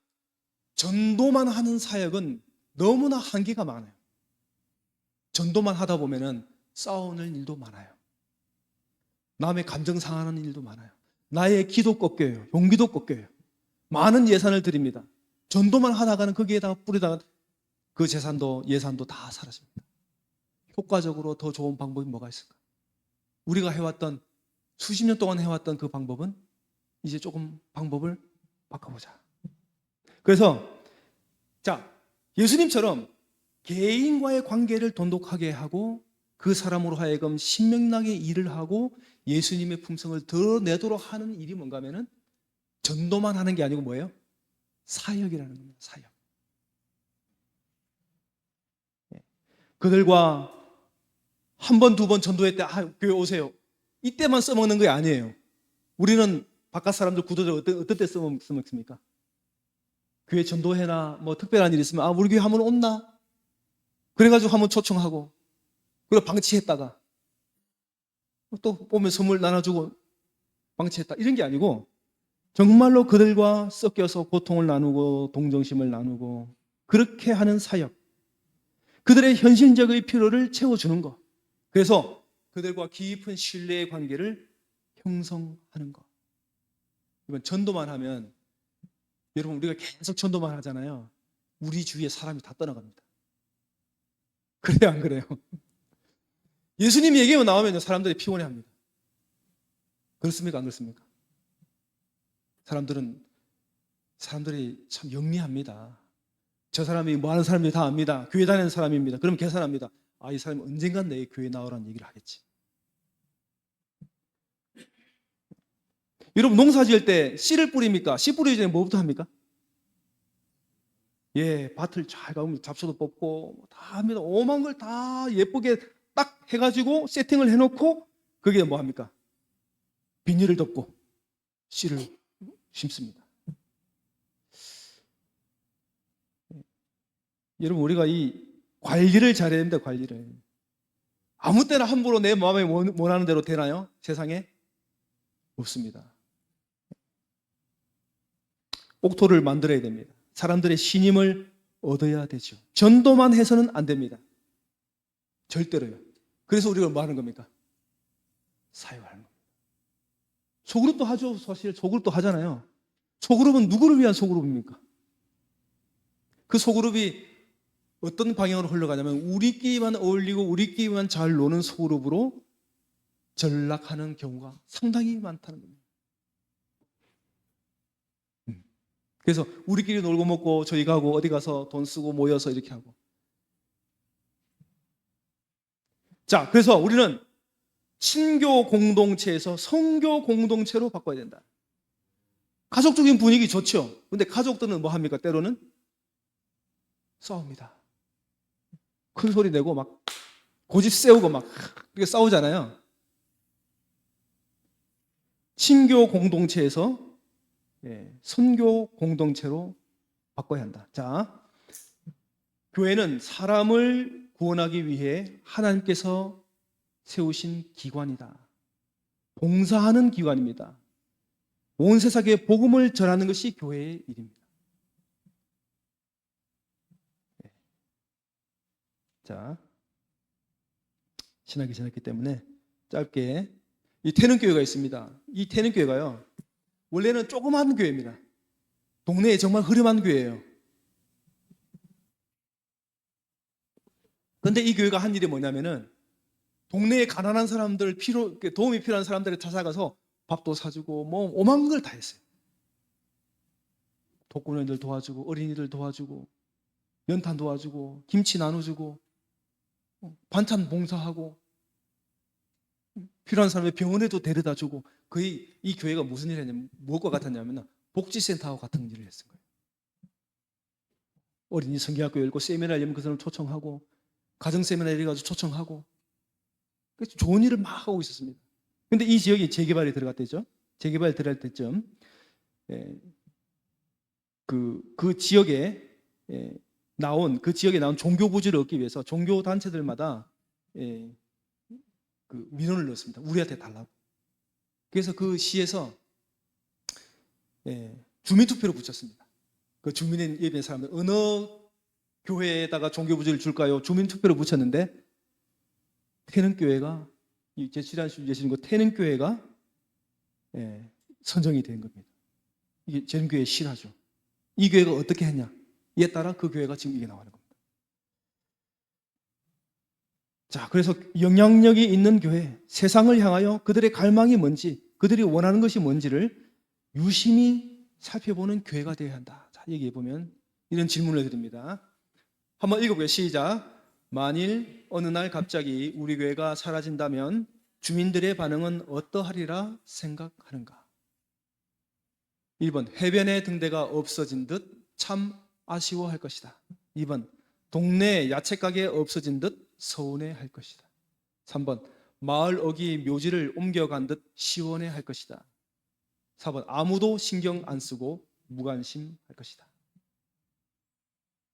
전도만 하는 사역은 너무나 한계가 많아요. 전도만 하다 보면은 싸우는 일도 많아요. 남의 감정 상하는 일도 많아요. 나의 기도 꺾여요. 용기도 꺾여요. 많은 예산을 드립니다. 전도만 하다가는 거기에다가 뿌리다가 그 예산도 다 사라집니다. 효과적으로 더 좋은 방법이 뭐가 있을까? 우리가 해왔던 수십 년 동안 해왔던 그 방법은 이제 조금 방법을 바꿔보자. 그래서 예수님처럼 개인과의 관계를 돈독하게 하고 그 사람으로 하여금 신명나게 일을 하고 예수님의 품성을 드러내도록 하는 일이 뭔가 하면은 전도만 하는 게 아니고 뭐예요? 사역이라는 겁니다. 사역. 그들과 한 번, 두 번 전도회 때 교회 오세요. 이때만 써먹는 게 아니에요. 우리는 바깥 사람들 구도자 어떤 때 써먹습니까? 교회 전도회나 뭐 특별한 일이 있으면 우리 교회 한번 온나? 그래가지고 한번 초청하고 그리고 방치했다가 또 보면 선물 나눠주고 방치했다 이런 게 아니고 정말로 그들과 섞여서 고통을 나누고 동정심을 나누고 그렇게 하는 사역, 그들의 현실적인 필요를 채워주는 것, 그래서 그들과 깊은 신뢰의 관계를 형성하는 것. 이건 전도만 하면, 여러분 우리가 계속 전도만 하잖아요. 우리 주위에 사람이 다 떠나갑니다. 그래요 안 그래요? 예수님 얘기만 나오면 사람들이 피곤해합니다. 그렇습니까 안 그렇습니까? 사람들이 참 영리합니다. 저 사람이 뭐 하는 사람인지 다 압니다. 교회 다니는 사람입니다. 그러면 계산합니다. 이 사람이 언젠간 내 교회 나오라는 얘기를 하겠지. 여러분 농사 지을 때 씨를 뿌립니까? 씨 뿌리기 전에 뭐부터 합니까? 밭을 잘 가면 잡초도 뽑고 다 합니다. 오만 걸 다 예쁘게 딱 해가지고 세팅을 해놓고 거기에 뭐 합니까? 비닐을 덮고 씨를 심습니다. 여러분 우리가 이 관리를 잘해야 됩니다. 관리를. 아무 때나 함부로 내 마음에 원하는 대로 되나요? 세상에? 없습니다. 옥토를 만들어야 됩니다. 사람들의 신임을 얻어야 되죠. 전도만 해서는 안 됩니다. 절대로요. 그래서 우리가 뭐 하는 겁니까? 사역하는 겁니다. 소그룹도 하죠. 사실 소그룹도 하잖아요. 소그룹은 누구를 위한 소그룹입니까? 그 소그룹이 어떤 방향으로 흘러가냐면 우리끼리만 어울리고 우리끼리만 잘 노는 소그룹으로 전락하는 경우가 상당히 많다는 겁니다. 그래서 우리끼리 놀고 먹고 저희 가고 어디 가서 돈 쓰고 모여서 이렇게 하고. 자, 그래서 우리는 친교 공동체에서 성교 공동체로 바꿔야 된다. 가족적인 분위기 좋죠. 근데 가족들은 뭐 합니까? 때로는 싸웁니다. 큰 소리 내고 막 고집 세우고 막 이렇게 싸우잖아요. 친교 공동체에서 선교 공동체로 바꿔야 한다. 자, 교회는 사람을 구원하기 위해 하나님께서 세우신 기관이다. 봉사하는 기관입니다. 온 세상에 복음을 전하는 것이 교회의 일입니다. 자, 신학이 지났기 때문에 짧게 이 태능교회가 있습니다. 이 태능교회가요, 원래는 조그만 교회입니다. 동네에 정말 흐름한 교회예요. 그런데 이 교회가 한 일이 뭐냐면은 동네에 가난한 사람들, 도움이 필요한 사람들을 찾아가서 밥도 사주고 뭐 오만 걸 다 했어요. 독거노인들 도와주고 어린이들 도와주고 연탄 도와주고 김치 나눠주고 반찬 봉사하고 필요한 사람의 병원에도 데려다 주고, 거의 이 교회가 무슨 일을 했냐면 무엇과 같았냐면 복지센터와 같은 일을 했을 거예요. 어린이 성경학교 열고 세미나 열면 그 사람을 초청하고 가정 세미나 열어가지고 초청하고 좋은 일을 막 하고 있었습니다. 그런데 이 지역이 재개발이 들어갔대죠. 재개발 들어갈 때쯤 그 지역에 나온 종교 부지를 얻기 위해서 종교 단체들마다 그 민원을 넣었습니다. 우리한테 달라고. 그래서 그 시에서 주민투표를 붙였습니다. 그 주민의 예비한 사람들 어느 교회에다가 종교 부지를 줄까요? 주민투표를 붙였는데 태능교회가, 제 지난주에 계시는 그 태능교회가 선정이 된 겁니다. 이게 전 교회의 실화죠. 이 교회가 어떻게 했냐? 이에 따라 그 교회가 지금 이게 나오는 겁니다. 자, 그래서 영향력이 있는 교회, 세상을 향하여 그들의 갈망이 뭔지, 그들이 원하는 것이 뭔지를 유심히 살펴보는 교회가 되어야 한다. 자, 여기에 보면 이런 질문을 드립니다. 한번 읽어보게요. 시작. 만일 어느 날 갑자기 우리 교회가 사라진다면 주민들의 반응은 어떠하리라 생각하는가? 1번, 해변의 등대가 없어진 듯 참 아쉬워할 것이다. 2번, 동네 야채 가게 없어진 듯 서운해할 것이다. 3번, 마을 어귀 묘지를 옮겨간 듯 시원해할 것이다. 4번, 아무도 신경 안 쓰고 무관심할 것이다.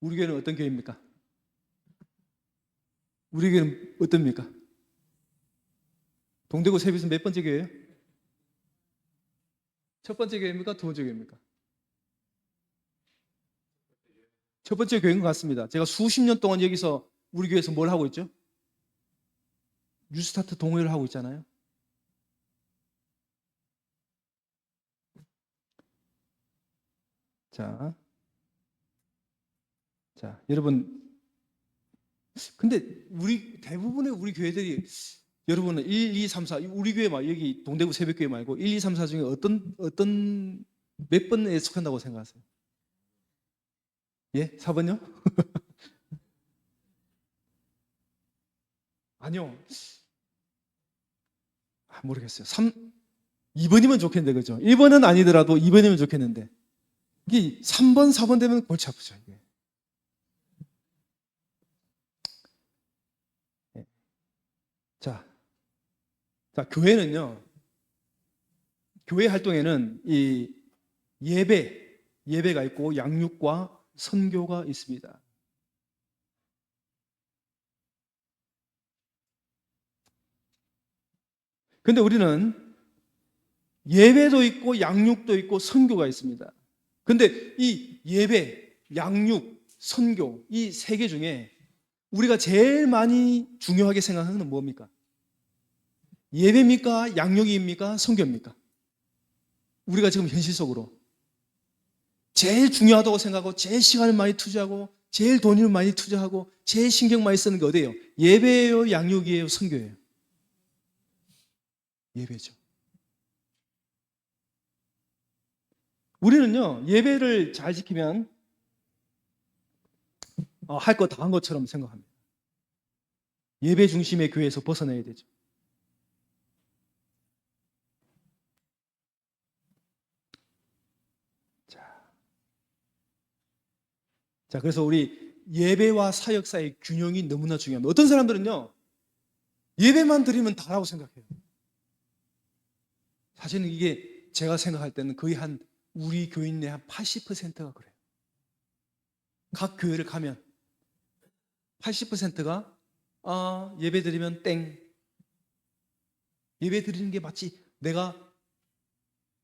우리 교회는 어떤 교회입니까? 우리 교회는 어떻습니까? 동대구 세비선 몇 번째 교회예요? 첫 번째 교회입니까? 두 번째 교회입니까? 첫 번째 교회인 것 같습니다. 제가 수십 년 동안 여기서 우리 교회에서 뭘 하고 있죠? 뉴스타트 동호회를 하고 있잖아요. 자, 여러분, 근데 대부분의 우리 교회들이, 여러분은 1, 2, 3, 4, 우리 교회 여기 동대구 새벽교회 말고 1, 2, 3, 4 중에 어떤 몇 번에 속한다고 생각하세요? 예? 4번요? 아니요. 모르겠어요. 2번이면 좋겠는데, 그죠? 1번은 아니더라도 2번이면 좋겠는데. 이게 3번, 4번 되면 골치 아프죠, 이게. 자, 교회는요, 교회 활동에는 이 예배가 있고 양육과 선교가 있습니다. 근데 우리는 예배도 있고 양육도 있고 선교가 있습니다. 근데 이 예배, 양육, 선교 이 세 개 중에 우리가 제일 많이 중요하게 생각하는 건 뭡니까? 예배입니까? 양육입니까? 선교입니까? 우리가 지금 현실 속으로 제일 중요하다고 생각하고 제일 시간을 많이 투자하고 제일 돈을 많이 투자하고 제일 신경 많이 쓰는 게 어디예요? 예배예요? 양육이에요? 선교예요? 예배죠. 우리는요, 예배를 잘 지키면 할 거 다 한 것처럼 생각합니다. 예배 중심의 교회에서 벗어나야 되죠. 자, 그래서 우리 예배와 사역 사이의 균형이 너무나 중요합니다. 어떤 사람들은요, 예배만 드리면 다라고 생각해요. 사실은 이게 제가 생각할 때는 거의 우리 교인 내 한 80%가 그래요. 각 교회를 가면 80%가 예배 드리면 땡. 예배 드리는 게 마치 내가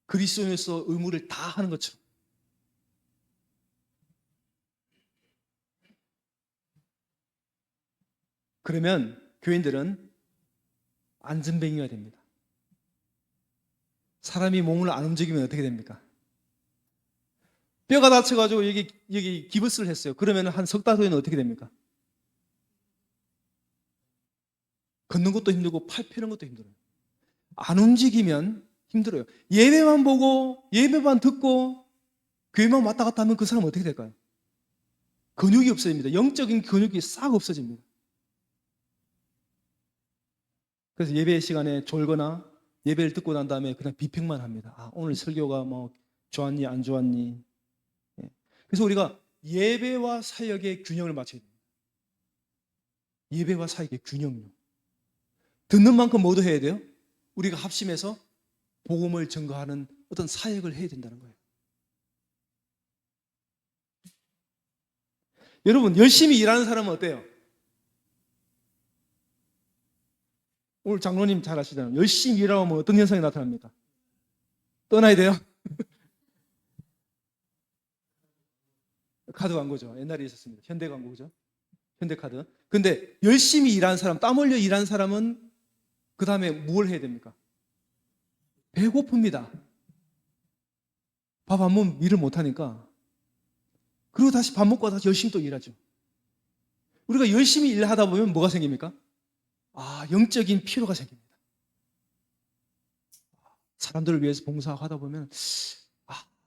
그리스도인으로서 의무를 다 하는 것처럼. 그러면 교인들은 안전뱅이가 됩니다. 사람이 몸을 안 움직이면 어떻게 됩니까? 뼈가 다쳐가지고 여기 기부스를 했어요. 그러면 한 석 달 후에는 어떻게 됩니까? 걷는 것도 힘들고 팔 펴는 것도 힘들어요. 안 움직이면 힘들어요. 예배만 보고 예배만 듣고 교회만 왔다 갔다 하면 그 사람은 어떻게 될까요? 근육이 없어집니다. 영적인 근육이 싹 없어집니다. 그래서 예배 시간에 졸거나 예배를 듣고 난 다음에 그냥 비평만 합니다. 오늘 설교가 좋았니 안 좋았니. 그래서 우리가 예배와 사역의 균형을 맞춰야 됩니다. 예배와 사역의 균형요. 듣는 만큼 뭐도 해야 돼요? 우리가 합심해서 복음을 전가하는 어떤 사역을 해야 된다는 거예요. 여러분, 열심히 일하는 사람은 어때요? 오늘 장로님 잘 아시잖아요. 열심히 일하면 어떤 현상이 나타납니까? 떠나야 돼요? 카드 광고죠. 옛날에 있었습니다. 현대 광고죠. 현대카드. 근데 열심히 일하는 사람, 땀 흘려 일하는 사람은 그 다음에 뭘 해야 됩니까? 배고픕니다. 밥 안 먹으면 일을 못하니까. 그리고 다시 밥 먹고 다시 열심히 또 일하죠. 우리가 열심히 일하다 보면 뭐가 생깁니까? 영적인 피로가 생깁니다. 사람들을 위해서 봉사하다 보면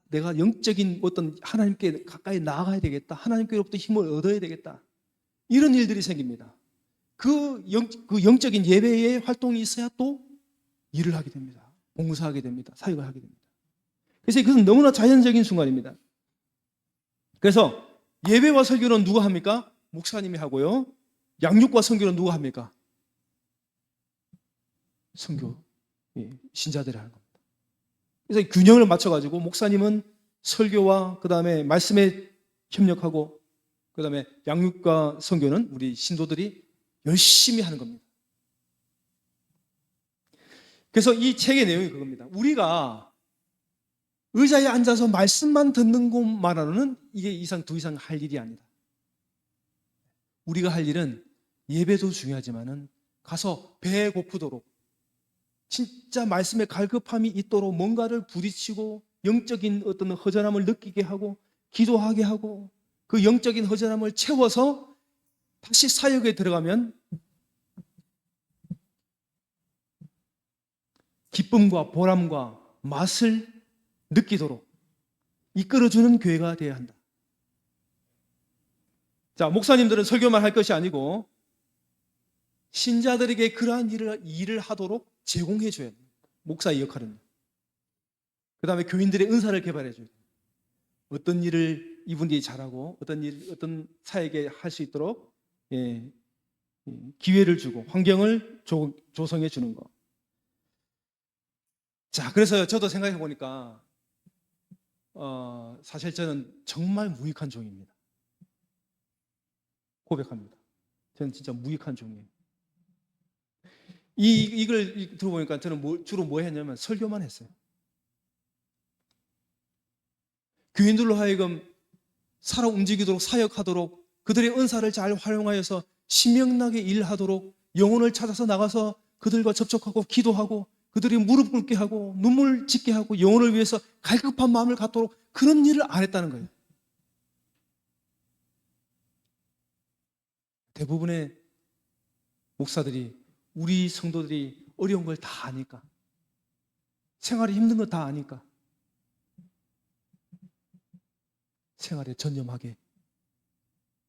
내가 영적인 어떤 하나님께 가까이 나아가야 되겠다. 하나님께로부터 힘을 얻어야 되겠다. 이런 일들이 생깁니다. 그 영적인 예배의 활동이 있어야 또 일을 하게 됩니다. 봉사하게 됩니다. 사역을 하게 됩니다. 그래서 그것은 너무나 자연적인 순간입니다. 그래서 예배와 설교는 누가 합니까? 목사님이 하고요. 양육과 선교는 누가 합니까? 선교 신자들이 하는 겁니다. 그래서 균형을 맞춰가지고 목사님은 설교와 그 다음에 말씀에 협력하고 그 다음에 양육과 선교는 우리 신도들이 열심히 하는 겁니다. 그래서 이 책의 내용이 그겁니다. 우리가 의자에 앉아서 말씀만 듣는 것만으로는 이게 더 이상 할 일이 아니다. 우리가 할 일은 예배도 중요하지만은 가서 배에 고프도록 진짜 말씀에 갈급함이 있도록 뭔가를 부딪히고 영적인 어떤 허전함을 느끼게 하고 기도하게 하고 그 영적인 허전함을 채워서 다시 사역에 들어가면 기쁨과 보람과 맛을 느끼도록 이끌어주는 교회가 되어야 한다. 자, 목사님들은 설교만 할 것이 아니고 신자들에게 그러한 일을 하도록 제공해 줘야 돼요. 목사의 역할은. 그 다음에 교인들의 은사를 개발해 줘야 돼요. 어떤 일을 이분들이 잘하고 어떤 사역에 할 수 있도록 기회를 주고 환경을 조성해 주는 거. 자, 그래서 저도 생각해 보니까 사실 저는 정말 무익한 종입니다. 고백합니다. 저는 진짜 무익한 종이에요. 이걸 들어보니까 저는 주로 뭐 했냐면 설교만 했어요. 교인들로 하여금 살아 움직이도록 사역하도록 그들의 은사를 잘 활용하여서 신명나게 일하도록 영혼을 찾아서 나가서 그들과 접촉하고 기도하고 그들이 무릎 꿇게 하고 눈물 짓게 하고 영혼을 위해서 갈급한 마음을 갖도록 그런 일을 안 했다는 거예요. 대부분의 목사들이 우리 성도들이 어려운 걸 다 아니까 생활이 힘든 거 다 아니까 생활에 전념하게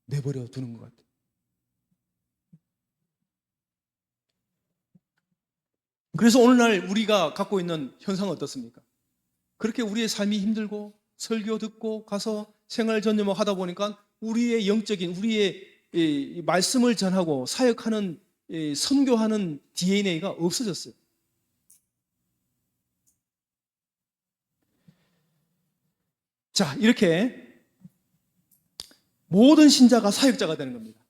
내버려 두는 것 같아요. 그래서 오늘날 우리가 갖고 있는 현상은 어떻습니까? 그렇게 우리의 삶이 힘들고 설교 듣고 가서 생활 전념을 하다 보니까 우리의 영적인 우리의 이 말씀을 전하고 사역하는 선교하는 DNA가 없어졌어요. 자, 이렇게 모든 신자가 사역자가 되는 겁니다.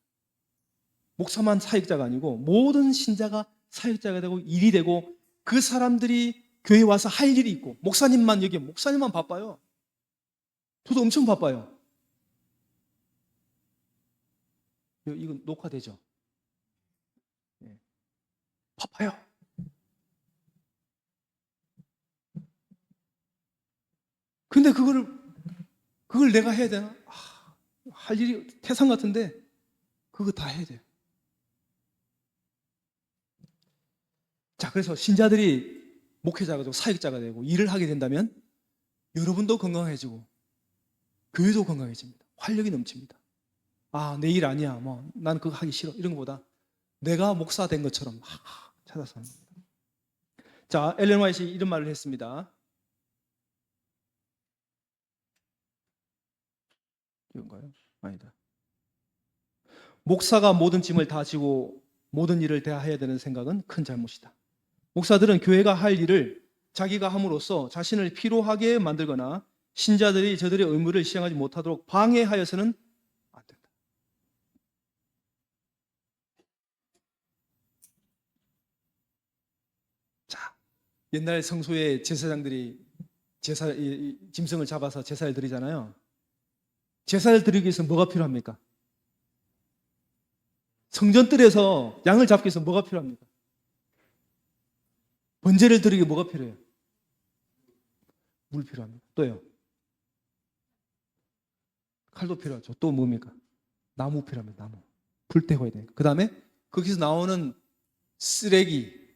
목사만 사역자가 아니고 모든 신자가 사역자가 되고 일이 되고 그 사람들이 교회에 와서 할 일이 있고 목사님만 바빠요. 저도 엄청 바빠요. 이거 녹화되죠? 네. 바빠요. 근데 그걸 내가 해야 되나? 할 일이 태산 같은데 그거 다 해야 돼요. 자, 그래서 신자들이 목회자가 되고 사역자가 되고 일을 하게 된다면 여러분도 건강해지고 교회도 건강해집니다. 활력이 넘칩니다. 내 일 아니야. 난 그거 하기 싫어. 이런 것보다 내가 목사 된 것처럼 막 찾아서 합니다. 자, 엘렌 화이트가 이런 말을 했습니다. 이건가요? 아니다. 목사가 모든 짐을 다 지고 모든 일을 대해야 되는 생각은 큰 잘못이다. 목사들은 교회가 할 일을 자기가 함으로써 자신을 피로하게 만들거나 신자들이 저들의 의무를 시행하지 못하도록 방해하여서는 안 된다. 자, 옛날 성소에 제사장들이 짐승을 잡아서 제사를 드리잖아요. 제사를 드리기 위해서 뭐가 필요합니까? 성전뜰에서 양을 잡기 위해서 뭐가 필요합니까? 번제를 드리기 위해 뭐가 필요해요? 물 필요합니다. 또요? 칼도 필요하죠. 또 뭡니까? 나무 필요합니다. 나무. 불 태워야 돼요. 그 다음에 거기서 나오는 쓰레기,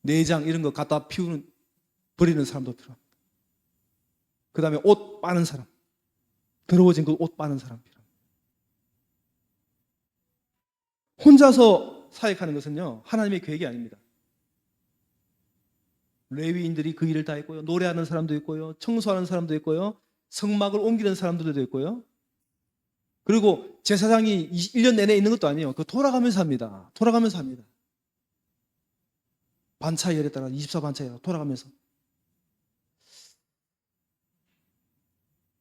내장 이런 거 갖다 버리는 사람도 필요합니다. 그 다음에 옷 빠는 사람, 더러워진 그 옷 빠는 사람 필요합니다. 혼자서 사역하는 것은요, 하나님의 계획이 아닙니다. 레위인들이 그 일을 다 했고요. 노래하는 사람도 있고요. 청소하는 사람도 있고요. 성막을 옮기는 사람들도 있고요. 그리고 제사장이 1년 내내 있는 것도 아니에요. 그 돌아가면서 합니다. 돌아가면서 합니다. 반차열에 따라 24반차열 돌아가면서.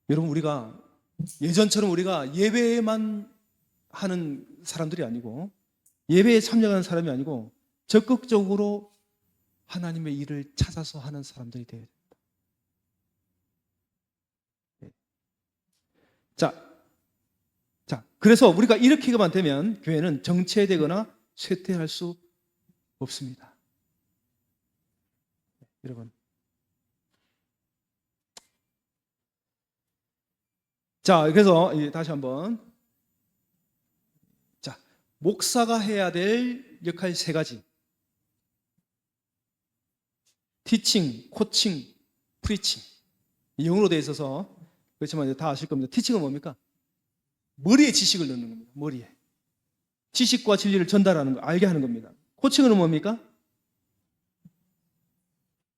여러분, 우리가 예전처럼 우리가 예배만 하는 사람들이 아니고, 예배에 참여하는 사람이 아니고 적극적으로 하나님의 일을 찾아서 하는 사람들이 되어야 됩니다. 자, 그래서 우리가 이렇게만 되면 교회는 정체되거나 쇠퇴할 수 없습니다. 여러분. 자, 그래서 다시 한번. 자, 목사가 해야 될 역할 세 가지. 티칭, 코칭, 프리칭. 영어로 되어 있어서 그렇지만 다 아실 겁니다. 티칭은 뭡니까? 머리에 지식을 넣는 겁니다. 머리에. 지식과 진리를 전달하는 거, 알게 하는 겁니다. 코칭은 뭡니까?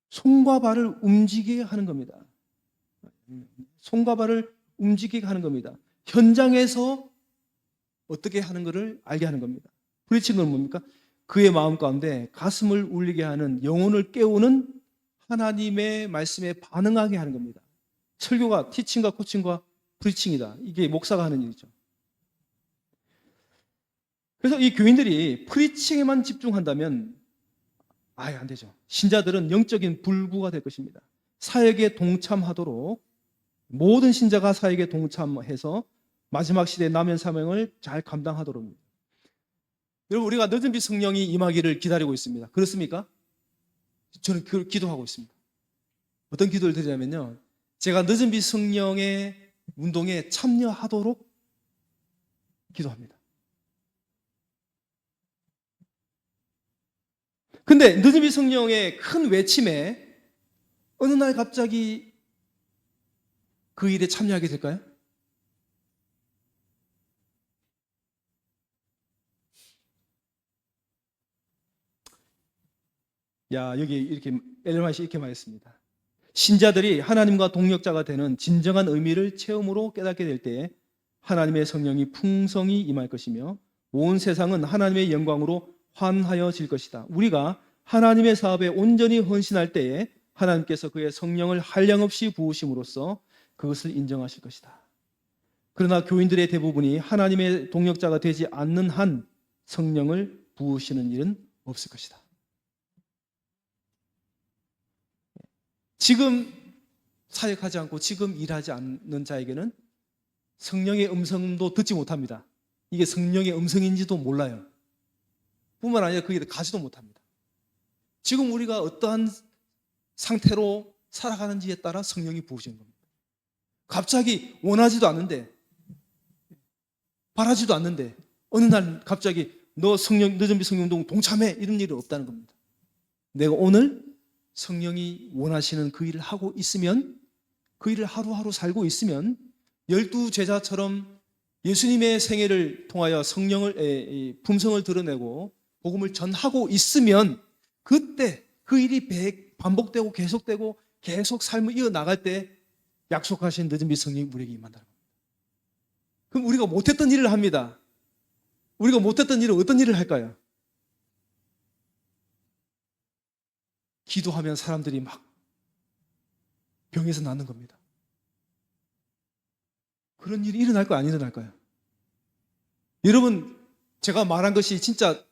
손과 발을 움직이게 하는 겁니다. 손과 발을 움직이게 하는 겁니다. 현장에서 어떻게 하는 것을 알게 하는 겁니다. 프리칭은 뭡니까? 그의 마음 가운데 가슴을 울리게 하는, 영혼을 깨우는 하나님의 말씀에 반응하게 하는 겁니다. 설교가 티칭과 코칭과 프리칭이다. 이게 목사가 하는 일이죠. 그래서 이 교인들이 프리칭에만 집중한다면 아예 안 되죠. 신자들은 영적인 불구가 될 것입니다. 사역에 동참하도록, 모든 신자가 사역에 동참해서 마지막 시대의 남은 사명을 잘 감당하도록. 여러분, 우리가 늦은 빛 성령이 임하기를 기다리고 있습니다. 그렇습니까? 저는 그걸 기도하고 있습니다. 어떤 기도를 드리냐면요, 제가 늦은 빛 성령의 운동에 참여하도록 기도합니다. 근데 늦은 빛 성령의 큰 외침에 어느 날 갑자기 그 일에 참여하게 될까요? 여기 이렇게 엘렌 화이트가 이렇게 말했습니다. 신자들이 하나님과 동역자가 되는 진정한 의미를 체험으로 깨닫게 될 때에 하나님의 성령이 풍성히 임할 것이며 온 세상은 하나님의 영광으로 환하여질 것이다. 우리가 하나님의 사업에 온전히 헌신할 때에 하나님께서 그의 성령을 한량없이 부으심으로써 그것을 인정하실 것이다. 그러나 교인들의 대부분이 하나님의 동역자가 되지 않는 한 성령을 부으시는 일은 없을 것이다. 지금 사역하지 않고 지금 일하지 않는 자에게는 성령의 음성도 듣지 못합니다. 이게 성령의 음성인지도 몰라요. 뿐만 아니라 거기에 가지도 못합니다. 지금 우리가 어떠한 상태로 살아가는지에 따라 성령이 부으시는 겁니다. 갑자기 원하지도 않는데, 바라지도 않는데 어느 날 갑자기 너 늦은 빛 성령운동 동참해, 이런 일이 없다는 겁니다. 내가 오늘 성령이 원하시는 그 일을 하고 있으면, 그 일을 하루하루 살고 있으면, 12 제자처럼 예수님의 생애를 통하여 성령을, 품성을 드러내고 복음을 전하고 있으면, 그때 그 일이 반복되고 계속되고 계속 삶을 이어나갈 때 약속하신 늦은 빛 성령이 우리에게 임한다는 겁니다. 그럼 우리가 못했던 일을 합니다. 우리가 못했던 일은 어떤 일을 할까요? 기도하면 사람들이 막 병에서 낫는 겁니다. 그런 일이 일어날까요? 안 일어날까요? 여러분, 제가 말한 것이 진짜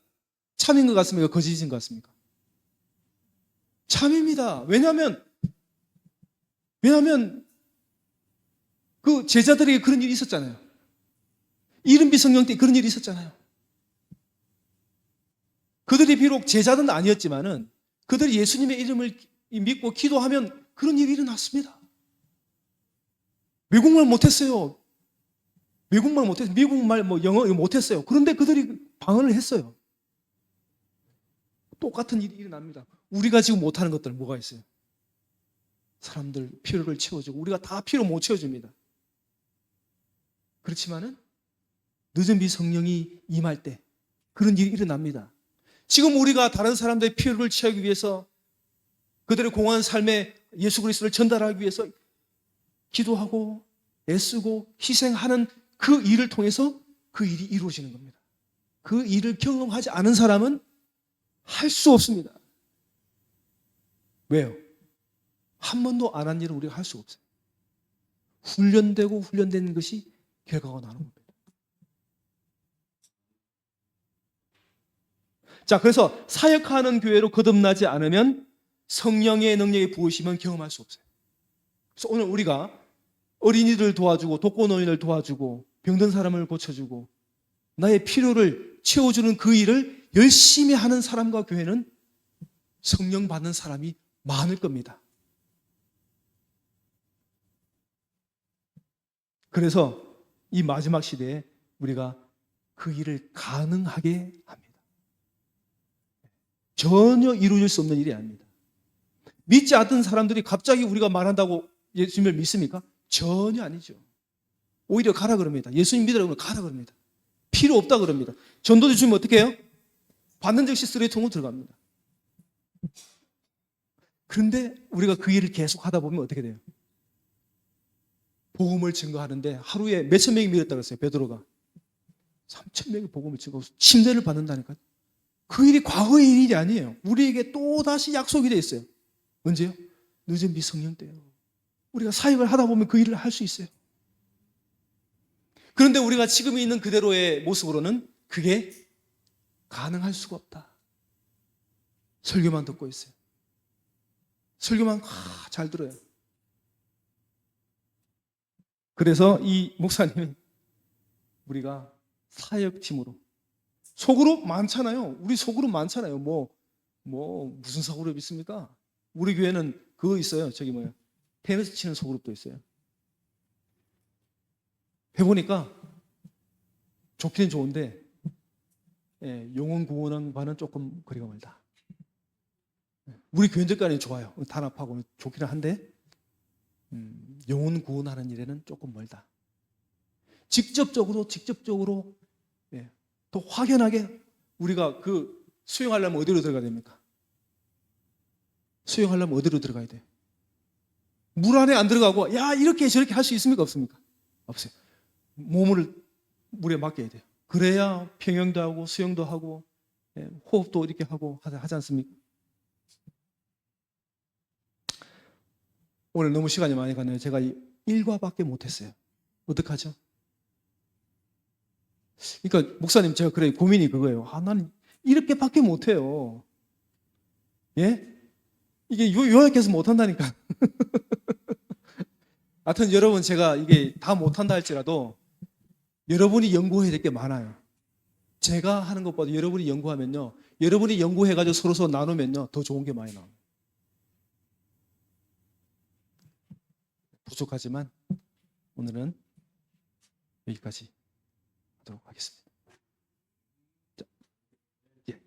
참인 것 같습니까? 거짓인 것 같습니까? 참입니다. 왜냐하면 그 제자들에게 그런 일이 있었잖아요. 이른 빛 성령 때 그런 일이 있었잖아요. 그들이 비록 제자는 아니었지만은 그들이 예수님의 이름을 믿고 기도하면 그런 일이 일어났습니다. 외국말 못했어요. 미국말 영어 못했어요. 그런데 그들이 방언을 했어요. 똑같은 일이 일어납니다. 우리가 지금 못하는 것들 뭐가 있어요? 사람들 필요를 채워주고, 우리가 다 필요 못 채워줍니다. 그렇지만은 늦은 빛 성령이 임할 때 그런 일이 일어납니다. 지금 우리가 다른 사람들의 필요를 채우기 위해서, 그들의 공허한 삶에 예수 그리스도를 전달하기 위해서 기도하고 애쓰고 희생하는 그 일을 통해서 그 일이 이루어지는 겁니다. 그 일을 경험하지 않은 사람은 할 수 없습니다. 왜요? 한 번도 안 한 일을 우리가 할 수가 없어요. 훈련되고 훈련된 것이 결과가 나는 겁니다. 자, 그래서 사역하는 교회로 거듭나지 않으면 성령의 능력이 부으시면 경험할 수 없어요. 그래서 오늘 우리가 어린이들 도와주고 독거노인을 도와주고 병든 사람을 고쳐주고 나의 필요를 채워주는 그 일을 열심히 하는 사람과 교회는 성령 받는 사람이 많을 겁니다. 그래서 이 마지막 시대에 우리가 그 일을 가능하게 합니다. 전혀 이루어질 수 없는 일이 아닙니다. 믿지 않던 사람들이 갑자기 우리가 말한다고 예수님을 믿습니까? 전혀 아니죠. 오히려 가라 그럽니다. 예수님 믿으라고 가라 그럽니다. 필요 없다 그럽니다. 전도지 주면 어떻게 해요? 받는 즉시 쓰레기통으로 들어갑니다. 그런데 우리가 그 일을 계속 하다 보면 어떻게 돼요? 복음을 증거하는데 하루에 몇천 명이 믿었다고 했어요. 베드로가 3천 명이 복음을 증거하고 침례를 받는다니까요. 그 일이 과거의 일이 아니에요. 우리에게 또다시 약속이 되어 있어요. 언제요? 늦은 미성년 때요. 우리가 사역을 하다 보면 그 일을 할 수 있어요. 그런데 우리가 지금 있는 그대로의 모습으로는 그게 가능할 수가 없다. 설교만 듣고 있어요. 설교만 잘 들어요. 그래서 이 목사님이 우리가 사역팀으로 속으로 많잖아요. 우리 속으로 많잖아요. 무슨 소그룹 있습니까? 우리 교회는 그거 있어요. 테니스 치는 소그룹도 있어요. 해보니까 좋기는 좋은데 영혼 구원과는 조금 거리가 멀다. 우리 교인들까지는 좋아요. 단합하고 좋기는 한데 영혼 구원하는 일에는 조금 멀다. 직접적으로 더 확연하게 우리가 그 수용하려면 어디로 들어가야 됩니까? 수용하려면 어디로 들어가야 돼요? 물 안에 안 들어가고 야 이렇게 저렇게 할 수 있습니까? 없습니까? 없어요. 몸을 물에 맡겨야 돼요. 그래야 평형도 하고 수영도 하고 호흡도 이렇게 하고 하지 않습니까? 오늘 너무 시간이 많이 가네요. 제가 일과밖에 못했어요. 어떡하죠? 그러니까 목사님 제가 고민이 그거예요. 난 이렇게밖에 못해요. 예? 이게 요약해서 못한다니까. 하여튼 여러분 제가 이게 다 못한다 할지라도 여러분이 연구해야 될 게 많아요. 제가 하는 것보다 여러분이 연구하면요. 여러분이 연구해가지고 서로 나누면요. 더 좋은 게 많이 나옵니다. 부족하지만 오늘은 여기까지 하도록 하겠습니다. 자, 예.